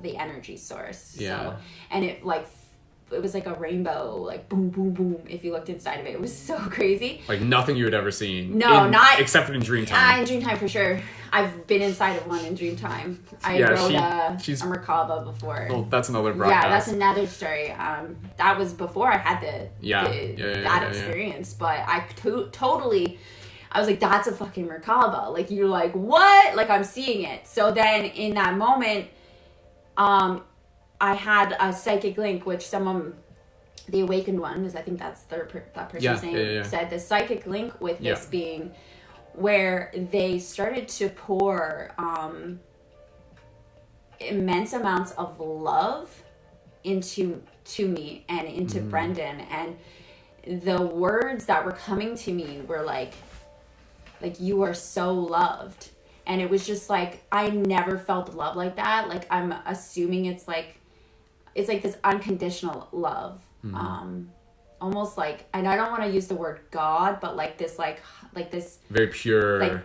energy source. So, and it was like a rainbow, like boom, boom, boom. If you looked inside of it, it was so crazy. Like nothing you had ever seen. No, not except in Dreamtime. In Dreamtime for sure. I've been inside of one in Dreamtime. I rode a Merkaba before. Well, that's another broadcast. Yeah, that's another story. That was before I had that experience. But I totally, I was like, that's a fucking Merkaba. Like you're like, what? Like I'm seeing it. So then in that moment, I had a psychic link, which the awakened one, because I think that's that person's name, said the psychic link with this being, where they started to pour immense amounts of love into me and into Brendon, and the words that were coming to me were like you are so loved. And it was just like, I never felt love like that. Like I'm assuming it's like this unconditional love. Almost like, and I don't want to use the word God, but like this very pure. Like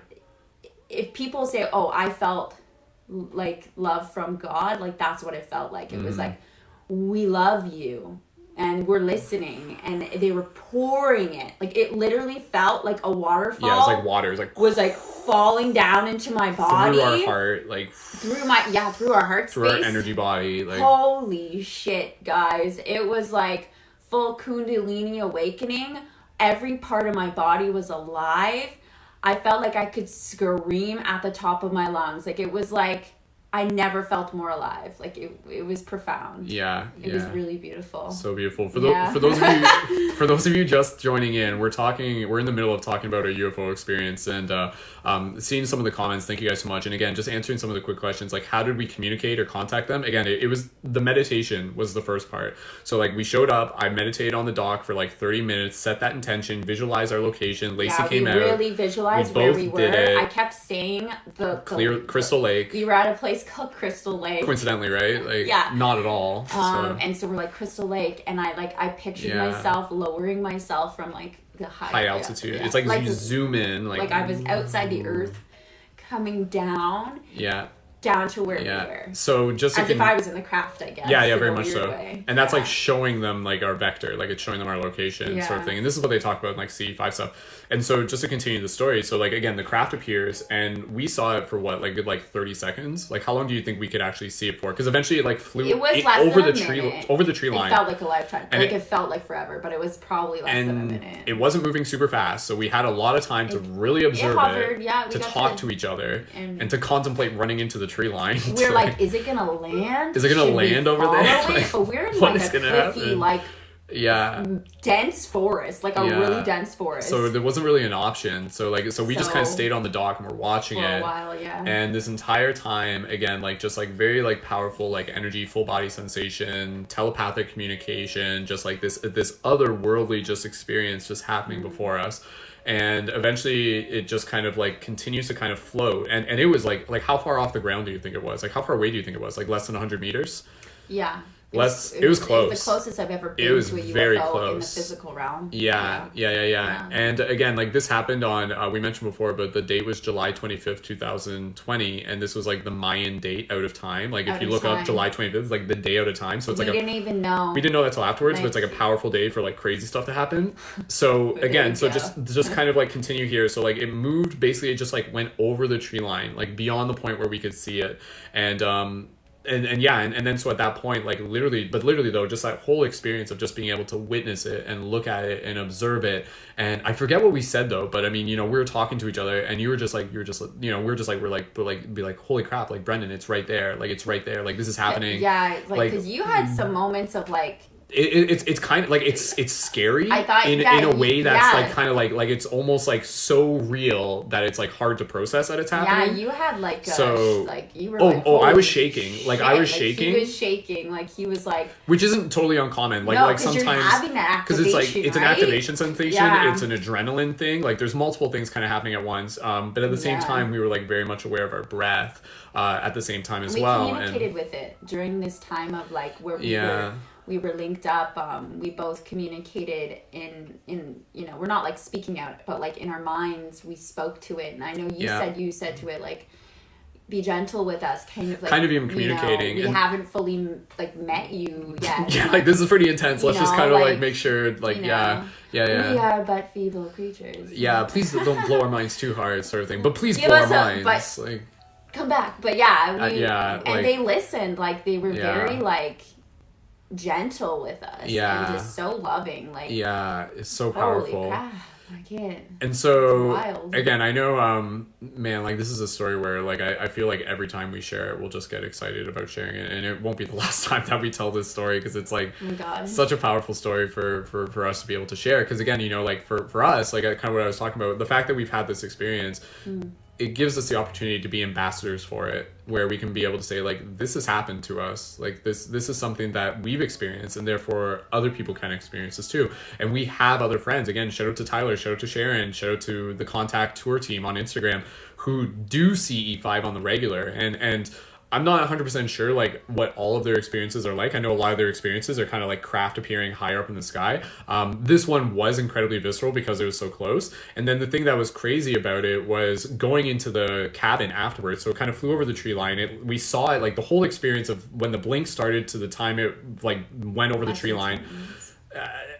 if people say, oh, I felt like love from God, like that's what it felt like. It was like, we love you and we're listening, and they were pouring it. Like it literally felt like a waterfall. Yeah, it was like water. It was like falling down into my body. Through our heart, like through our heart space. Through our energy body. Like holy shit, guys. It was like full Kundalini awakening. Every part of my body was alive. I felt like I could scream at the top of my lungs. Like it was like I never felt more alive. Like it was profound. Yeah. It was really beautiful. So beautiful. For those of you just joining in, we're in the middle of talking about our UFO experience and seeing some of the comments. Thank you guys so much. And again, just answering some of the quick questions, like how did we communicate or contact them? Again, it was the meditation was the first part. So like we showed up, I meditated on the dock for like 30 minutes, set that intention, visualized our location. Lacey came out. We really visualized where we were. I kept saying the Crystal Lake. We were at a place called Crystal Lake. Coincidentally, right? Like, not at all. And so we're like Crystal Lake, and I pictured myself lowering myself from like the high altitude. It's like you zoom in, like I was outside the earth, coming down. Yeah. Down to where we were. So just as if I was in the craft, I guess. Yeah, very much so. And that's like showing them like our vector, like it's showing them our location sort of thing. And this is what they talk about in like CE5 stuff. And so just to continue the story, so like again, the craft appears and we saw it for what, like good like 30 seconds? Like how long do you think we could actually see it for? Because eventually it like flew over the tree line. It felt like a lifetime. And like it felt like forever, but it was probably less than a minute. It wasn't moving super fast, so we had a lot of time to really observe it, to talk to each other, and to contemplate running into the tree line. We're like, is it gonna land? Is it gonna land over there? Like, but we're in like a cliffy, like dense forest, like a really dense forest. So there wasn't really an option. So we just kind of stayed on the dock and we're watching it for a while, And this entire time, again, like just like very like powerful like energy, full body sensation, telepathic communication, just like this otherworldly just experience just happening before us. And eventually it just kind of like continues to kind of float. And it was like how far off the ground do you think it was? Like how far away do you think it was? Like less than 100 meters? Yeah. It was close. It was the closest I've ever been to a UFO in the physical realm. Yeah. And again, like this happened on, we mentioned before, but the date was July 25th, 2020. And this was like the Mayan date out of time. Like if you look up July 25th, like the day out of time. So it's like we didn't even know. We didn't know that till afterwards, but it's like a powerful day for like crazy stuff to happen. So again, just kind of like continue here. So like it moved, basically it just like went over the tree line, like beyond the point where we could see it. And then so at that point, like literally though, just that whole experience of just being able to witness it and look at it and observe it. And I forget what we said though, but I mean, we were talking to each other and we're like, holy crap, like Brendon, it's right there. Like, it's right there. Like, this is happening. Yeah. Like, cause you had some moments of like, it's kind of like it's scary I thought, in a way that's like kind of like it's almost like so real that it's like hard to process that it's happening. Yeah, you had like you were I was shaking. Like I was shaking. He was shaking. Like he was like, which isn't totally uncommon. Like sometimes because it's like it's an activation sensation. Yeah. It's an adrenaline thing. Like there's multiple things kind of happening at once. But at the same time, we were like very much aware of our breath at the same time as well. We communicated with it during this time of like where we were linked up. We both communicated in we're not like speaking out, but like in our minds we spoke to it. And I know you said to it like, be gentle with us, kind of even communicating. We haven't fully like met you yet. Yeah, like this is pretty intense. Let's just kind of like make sure like we are but feeble creatures. Yeah, please don't blow our minds too hard, sort of thing. But please blow our minds. Like come back. But and they listened. Like they were very like gentle with us. Yeah. And just so loving. Like it's so powerful. Holy crap. I can't. And so again, I know man, like this is a story where like I feel like every time we share it we'll just get excited about sharing it, and it won't be the last time that we tell this story, because it's like such a powerful story for us to be able to share. Because again, like for us, like kind of what I was talking about, the fact that we've had this experience, it gives us the opportunity to be ambassadors for it, where we can be able to say like, this has happened to us, like this is something that we've experienced, and therefore other people can experience this too. And we have other friends, again, shout out to Tyler, shout out to Sharon, shout out to the Contact Tour team on Instagram, who do see E5 on the regular. And I'm not 100% sure like what all of their experiences are like. I know a lot of their experiences are kind of like craft appearing higher up in the sky. This one was incredibly visceral because it was so close. And then the thing that was crazy about it was going into the cabin afterwards. So it kind of flew over the tree line. We saw it, like the whole experience of when the blink started to the time it like went over the tree line.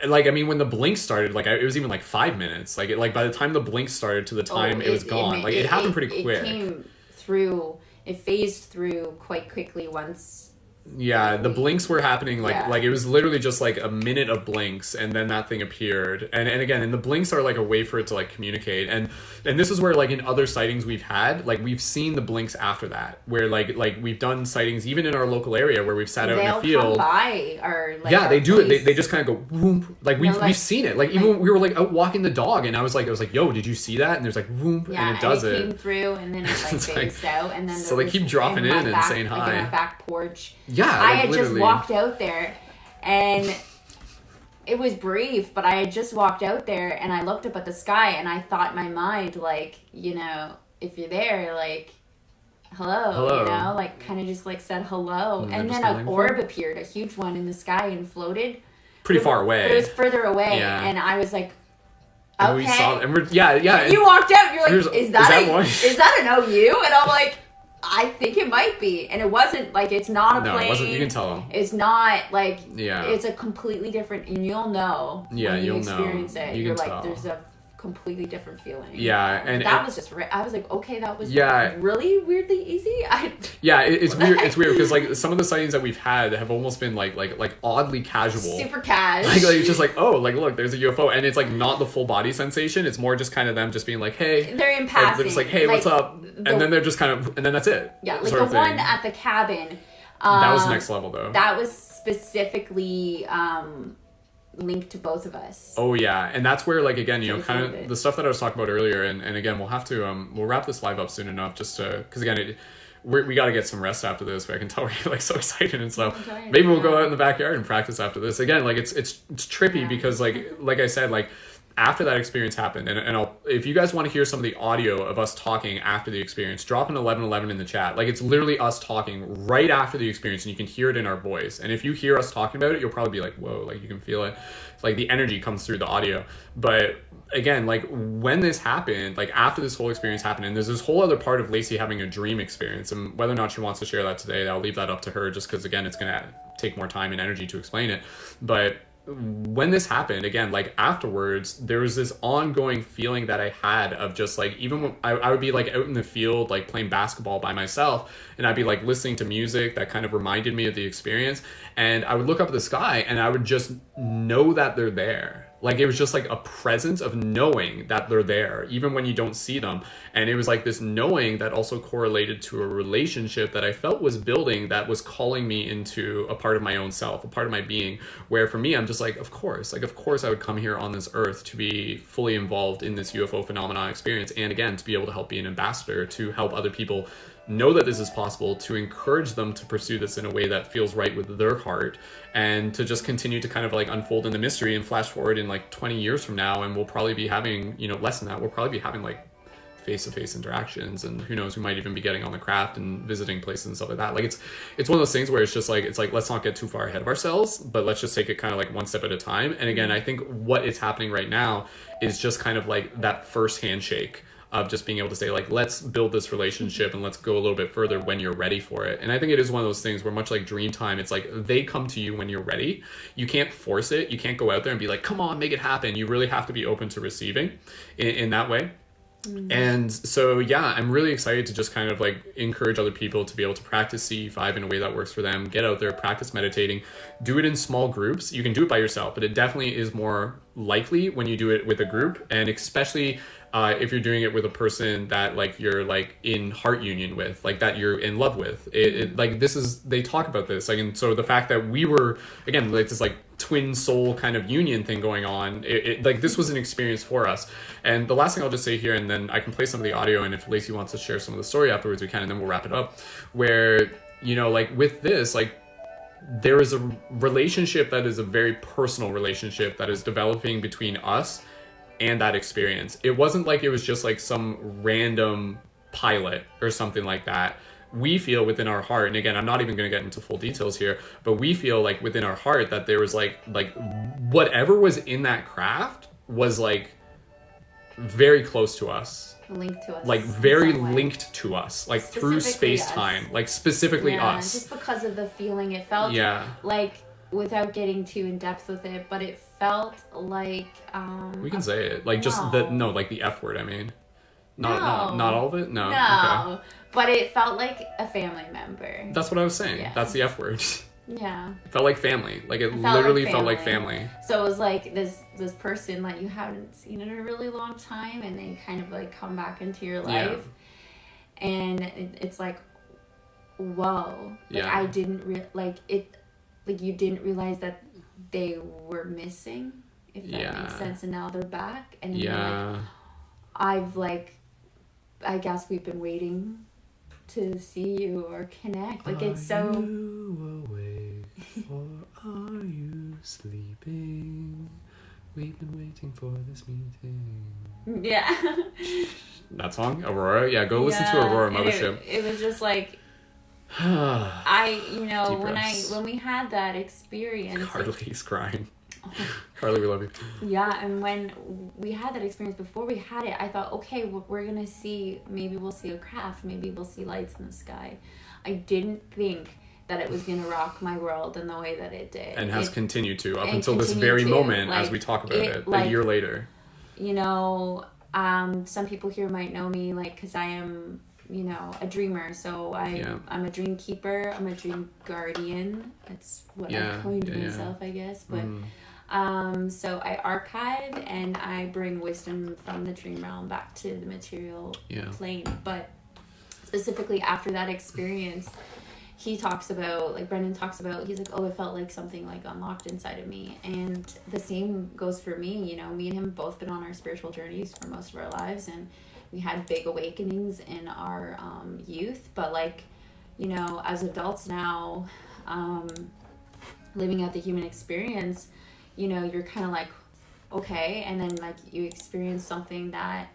Like, I mean, when the blink started, like it was even like 5 minutes. Like by the time the blink started to the time it was gone. Like it happened pretty quick. It came through. It phased through quite quickly once Yeah, the blinks were happening like it was literally just like a minute of blinks, and then that thing appeared. And again, and the blinks are like a way for it to like communicate. And this is where like in other sightings we've had, like we've seen the blinks after that, where like we've done sightings even in our local area where we've sat out in the field. They'll come by or like yeah, they do it. They just kind of go whoop. Like we've seen it. Like even when we were like out walking the dog, and I was like, yo, did you see that? And there's like whoop, and it does it. Came through, and then it like phased out, and then so they keep dropping in and saying hi. Like in my back porch. Yeah, I had just walked out there, and it was brief, but I had just walked out there, and I looked up at the sky, and I thought in my mind, like, you know, if you're there, like, hello. You know, like, kind of just, like, said hello. And then an orb appeared, a huge one in the sky, and floated. Pretty far away. It was further away, and I was like, okay. And we saw, and and you walked out, you're like, is that an OU? And I'm like, I think it might be, and it wasn't. Like, it's not a plane. No, it wasn't. You can tell. It's not like it's a completely different, and you'll know when you experience it. You're like, tell. There's a completely different feeling. Yeah, and that was just. I was like, okay, that was really weirdly easy. It's weird. It's weird because like some of the sightings that we've had have almost been like oddly casual, super casual. Like it's just like, oh, like look, there's a UFO, and it's like not the full body sensation. It's more just kind of them just being like, hey, they're in passing. They're just like, hey, what's up? And then they're just kind of, and then that's it. Yeah, like the one at the cabin. That was next level though. That was specifically linked to both of us. Oh yeah, and that's where like again, you know, kind of the stuff that I was talking about earlier, and again, we'll have to we'll wrap this live up soon enough, just to because again, we got to get some rest after this. But I can tell we're like so excited and stuff. Maybe we'll go out in the backyard and practice after this. Again, like it's trippy because like I said, like after that experience happened, and I'll, if you guys want to hear some of the audio of us talking after the experience, drop an 1111 in the chat. Like it's literally us talking right after the experience, and you can hear it in our voice. And if you hear us talking about it, you'll probably be like, whoa, like you can feel it. It's like the energy comes through the audio. But again, like when this happened, like after this whole experience happened, and there's this whole other part of Lacey having a dream experience, and whether or not she wants to share that today, I'll leave that up to her, just because again, it's gonna take more time and energy to explain it. But when this happened, again, like afterwards, there was this ongoing feeling that I had of just like, even when I would be like out in the field, like playing basketball by myself, and I'd be like listening to music that kind of reminded me of the experience, and I would look up at the sky and I would just know that they're there. Like it was just like a presence of knowing that they're there, even when you don't see them. And it was like this knowing that also correlated to a relationship that I felt was building, that was calling me into a part of my own self, a part of my being, where for me, I'm just like, of course I would come here on this earth to be fully involved in this UFO phenomenon experience. And again, to be able to help be an ambassador, to help other people know that this is possible, to encourage them to pursue this in a way that feels right with their heart, and to just continue to kind of like unfold in the mystery and flash forward in like 20 years from now, and we'll probably be having, you know, less than that, we'll probably be having like face-to-face interactions, and who knows, we might even be getting on the craft and visiting places and stuff like that. Like it's one of those things where it's just like, it's like, let's not get too far ahead of ourselves, but let's just take it kind of like one step at a time. And again, I think what is happening right now is just kind of like that first handshake of just being able to say like, let's build this relationship and let's go a little bit further when you're ready for it. And I think it is one of those things where, much like dream time, it's like they come to you when you're ready. You can't force it. You can't go out there and be like, come on, make it happen. You really have to be open to receiving in that way. Mm-hmm. And so, yeah, I'm really excited to just kind of like encourage other people to be able to practice CE5 in a way that works for them. Get out there, practice meditating, do it in small groups. You can do it by yourself, but it definitely is more likely when you do it with a group, and especially if you're doing it with a person that like you're like in heart union with, like that you're in love with. Like this is, they talk about this, like, and so the fact that we were, again, like this like twin soul kind of union thing going on, like this was an experience for us. And the last thing I'll just say here, and then I can play some of the audio, and if Lacey wants to share some of the story afterwards, we can, and then we'll wrap it up, where, you know, like with this, like there is a relationship that is a very personal relationship that is developing between us and that experience. It wasn't like it was just like some random pilot or something like that. We feel within our heart, and again, I'm not even going to get into full details here, but we feel like within our heart that there was like whatever was in that craft was like very close to us. Linked to us. Like very linked to us, like through space-time, like specifically us. Just because of the feeling it felt. Yeah. Like, without getting too in depth with it, but it felt like we can say it, like just the like the F word, I mean, Not all of it? No. No. Okay. But it felt like a family member. That's what I was saying. Yeah. That's the F word. Yeah. Felt like family. Like it literally felt like family. So it was like this person that you haven't seen in a really long time, and they kind of like come back into your life. Yeah. And it's like, whoa. Like I didn't you didn't realize that they were missing, if that makes sense, and now they're back. And then you're like, I guess we've been waiting to see you or connect. Like it's so. Are you awake or are you sleeping? We've been waiting for this meeting. Yeah. That song, Aurora. Yeah, go listen to Aurora Mothership. It was just like. When we had that experience. Carly's crying. Oh. Carly, we love you. Yeah, and when we had that experience before we had it, I thought, okay, we're gonna see. Maybe we'll see a craft. Maybe we'll see lights in the sky. I didn't think that it was gonna rock my world in the way that it did, and has continued to up until this very moment, as we talk about it a year later. You know, some people here might know me, like, because I am. You know, a dreamer. So I'm a dream keeper. I'm a dream guardian. That's what I coined myself, I guess. But so I archive and I bring wisdom from the dream realm back to the material plane. But specifically after that experience, he talks about, like Brendon talks about, he's like, oh, it felt like something like unlocked inside of me. And the same goes for me. You know, me and him have both been on our spiritual journeys for most of our lives, and we had big awakenings in our youth, but like, you know, as adults now, living out the human experience, you know, you're kind of like, okay, and then like you experience something that,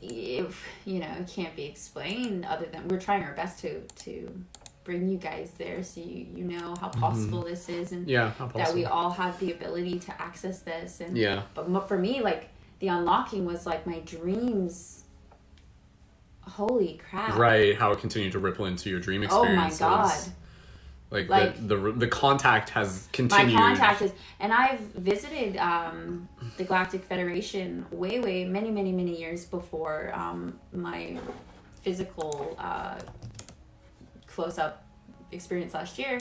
if you know, it can't be explained other than we're trying our best to bring you guys there, so you know how possible this is, and that we all have the ability to access this, and but for me, like. The unlocking was like my dreams. Holy crap! Right, how it continued to ripple into your dream experiences. Oh my god! Like the contact has continued. My contact is, and I've visited the Galactic Federation way many years before my physical close up experience last year.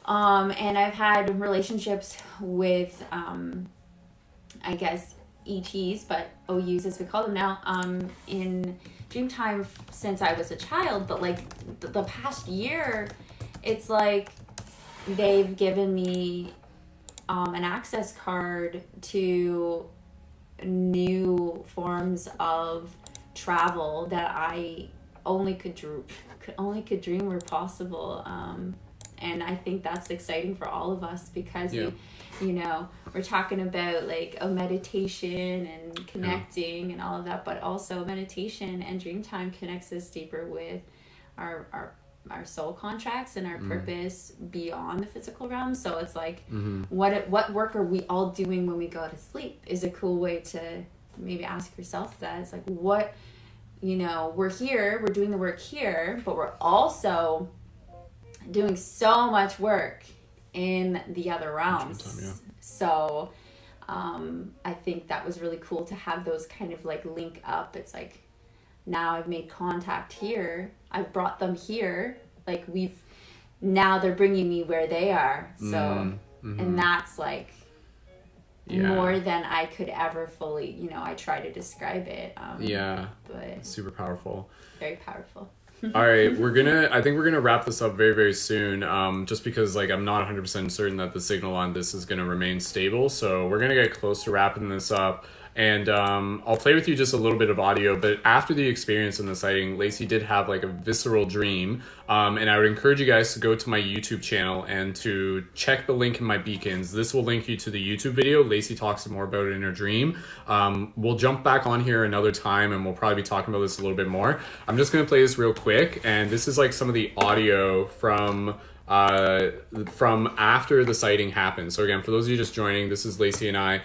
And I've had relationships with I guess. ETs, but OUs as we call them now, in Dreamtime since I was a child, but like the past year, it's like they've given me an access card to new forms of travel that I only could dream were possible, and I think that's exciting for all of us because we, you know, we're talking about like a meditation and connecting and all of that, but also meditation and Dreamtime connects us deeper with our soul contracts and our purpose beyond the physical realm. So it's like, what work are we all doing when we go to sleep is a cool way to maybe ask yourself that. It's like, what, you know, we're here, we're doing the work here, but we're also doing so much work in the other realms. So I think that was really cool to have those kind of like link up. It's like, now I've made contact here, I've brought them here, like now they're bringing me where they are. So and that's like more than I could ever fully, you know, I try to describe it, but super powerful, very powerful. All right, I think we're gonna wrap this up very, very soon, just because like I'm not 100% certain that the signal on this is gonna remain stable, so we're gonna get close to wrapping this up. And I'll play with you just a little bit of audio, but after the experience and the sighting, Lacey did have like a visceral dream, and I would encourage you guys to go to my YouTube channel and to check the link in my beacons. This will link you to the YouTube video. Lacey talks more about it in her dream. We'll jump back on here another time and we'll probably be talking about this a little bit more. I'm just going to play this real quick, and this is like some of the audio from after the sighting happened. So again, for those of you just joining, this is Lacey and I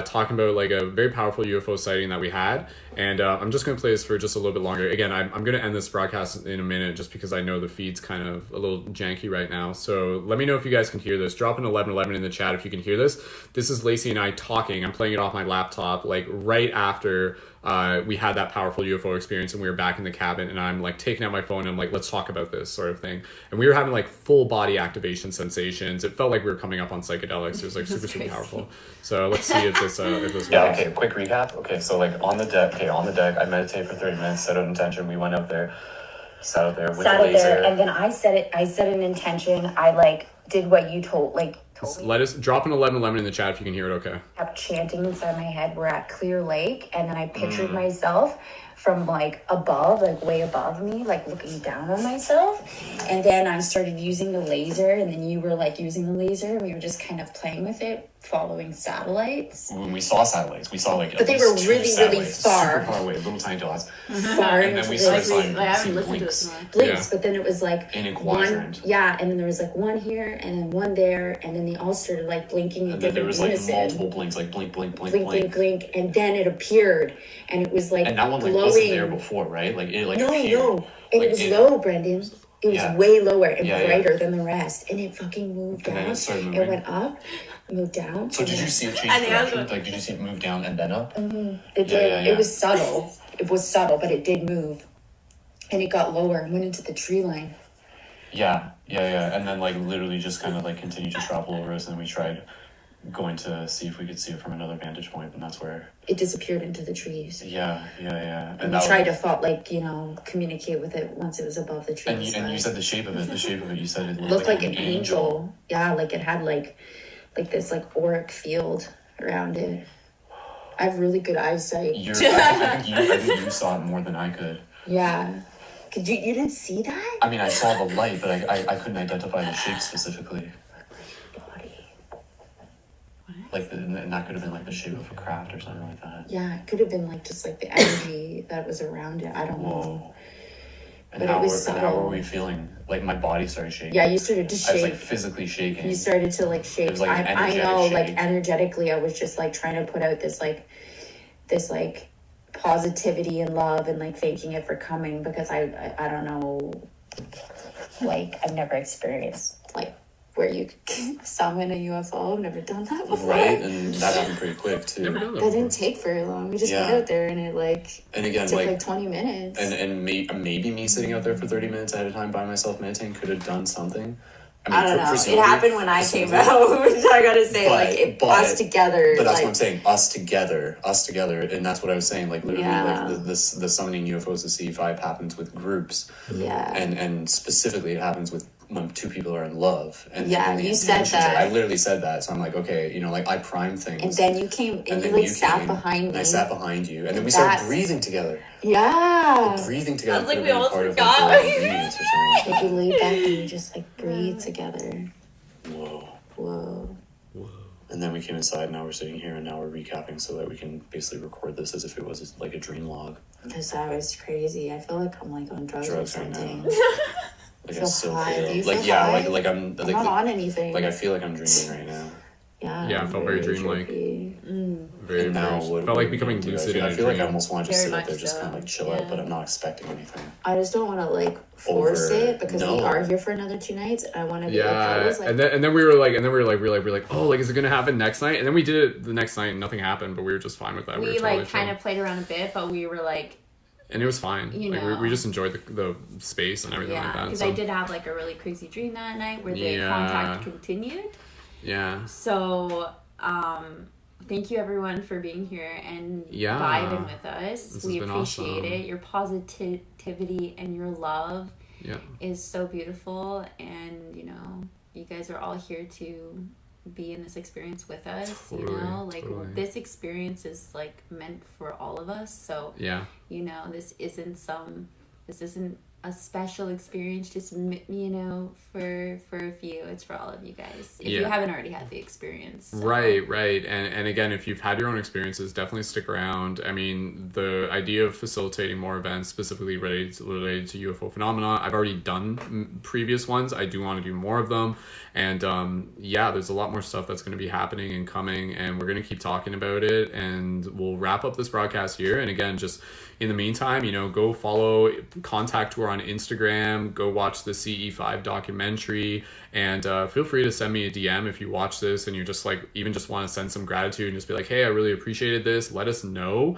talking about like a very powerful UFO sighting that we had, and I'm just going to play this for just a little bit longer. Again, I'm going to end this broadcast in a minute just because I know the feed's kind of a little janky right now, so let me know if you guys can hear this. Drop an 1111 in the chat if you can hear this. This is Lacey and I talking. I'm playing it off my laptop like right after we had that powerful UFO experience and we were back in the cabin, and I'm like taking out my phone and I'm like, let's talk about this sort of thing. And we were having like full body activation sensations. It felt like we were coming up on psychedelics. It was like super powerful. So let's see if this works. Yeah, okay, quick recap. Okay, so like on the deck, I meditate for 30 minutes, set an intention. We went up there, sat out there with the laser. And then I set an intention. I like did what you told me. Let us drop an 1111 in the chat if you can hear it. Okay. Kept chanting inside my head, we're at Clear Lake, and then I pictured myself from like above, like way above me, like looking down on myself. And then I started using the laser, and then you were like using the laser, and we were just kind of playing with it, following satellites. When we saw satellites, we saw like but they were really far. Super far away, little tiny dots. Far. And then we started seeing blinks, Yeah. but then it was like in a quadrant. And then there was like one here and then one there, and then they all started like blinking in and then there different was like multiple blinks, like blink, blink, and then it appeared, and it was like and that one like glowing. wasn't there before, right? Like it like appeared. No, and like, it was low, Brendon. It was way lower and brighter than the rest, and it fucking moved and down. Then it started moving. It went up, moved down. So did you see it change direction? Like did you see it move down and then up? Mm-hmm. It did. It was subtle. It was subtle, but it did move, and it got lower and went into the tree line. Yeah, and then like literally just kind of like continued to travel over us, and we tried going to see if we could see it from another vantage point, and that's where it disappeared into the trees. Yeah. And we tried to communicate with it once it was above the trees. And you said the shape of it. You said it looked like an angel. Yeah, like it had like this like auric field around it. I have really good eyesight. I think you saw it more than I could. Yeah. You didn't see that? I mean, I saw the light, but I couldn't identify the shape specifically. Like, and that could have been like the shape of a craft or something like that. Yeah, it could have been like just like the energy that was around it. I don't know. And but how were we feeling? Like my body started shaking. Yeah, you started to shake. I was like physically shaking. You started to like shake. It was, like, I know, shake. like energetically, I was just like trying to put out this positivity and love and like thanking it for coming, because I don't know, like I've never experienced like where you summon a UFO. I've never done that before. Right, and that happened pretty quick too. That didn't take very long. We just went out there and it took like 20 minutes. And maybe me sitting out there for 30 minutes at a time by myself meditating could have done something. I don't know. It happened when I came out, which I gotta say, us together. But that's what I'm saying. Us together, and that's what I was saying. Like literally, like the summoning UFOs to C5 happens with groups. Yeah. And specifically, it happens with when two people are in love. And you said that. I literally said that. So I'm like, okay, like I prime things. And then you came, and you sat behind me. And I sat behind you, and then we started breathing together. Yeah. Breathing together. I was like, we almost forgot. Like you laid back and you just like breathe together. Whoa. And then we came inside, and now we're sitting here, and now we're recapping so that we can basically record this as if it was like a dream log. Because that was crazy. I feel like I'm like on drugs or something. Right like I still feel like high? like I'm like, not on anything. Like I feel like I'm dreaming right now. Yeah, it felt very dreamlike. Very now felt like becoming lucid. I feel like I almost want to just sit up there, just kind of like chill out, but I'm not expecting anything. I just don't want to like force it, because we are here for another 2 nights. And I want to be and then we were like, oh, like is it gonna happen next night? And then we did it the next night, and nothing happened, but we were just fine with that. We like kind of played around a bit, but we were like. And it was fine. We just enjoyed the space and everything like that. Because I did have like a really crazy dream that night where the contact continued. Yeah. So, thank you everyone for being here and vibing with us. We appreciate it. Your positivity and your love is so beautiful, and you guys are all here to be in this experience with us. Totally. This experience is like meant for all of us. So this isn't a special experience just for a few. It's for all of you guys if you haven't already had the experience. So. Right. And again, if you've had your own experiences, definitely stick around. I mean, the idea of facilitating more events specifically related to UFO phenomena, I've already done previous ones. I do want to do more of them, and there's a lot more stuff that's going to be happening and coming, and we're going to keep talking about it, and we'll wrap up this broadcast here. And again, just in the meantime, go follow Contact Tour on Instagram, go watch the CE5 documentary, and feel free to send me a DM if you watch this and you're just like, even just want to send some gratitude and just be like, hey, I really appreciated this. Let us know.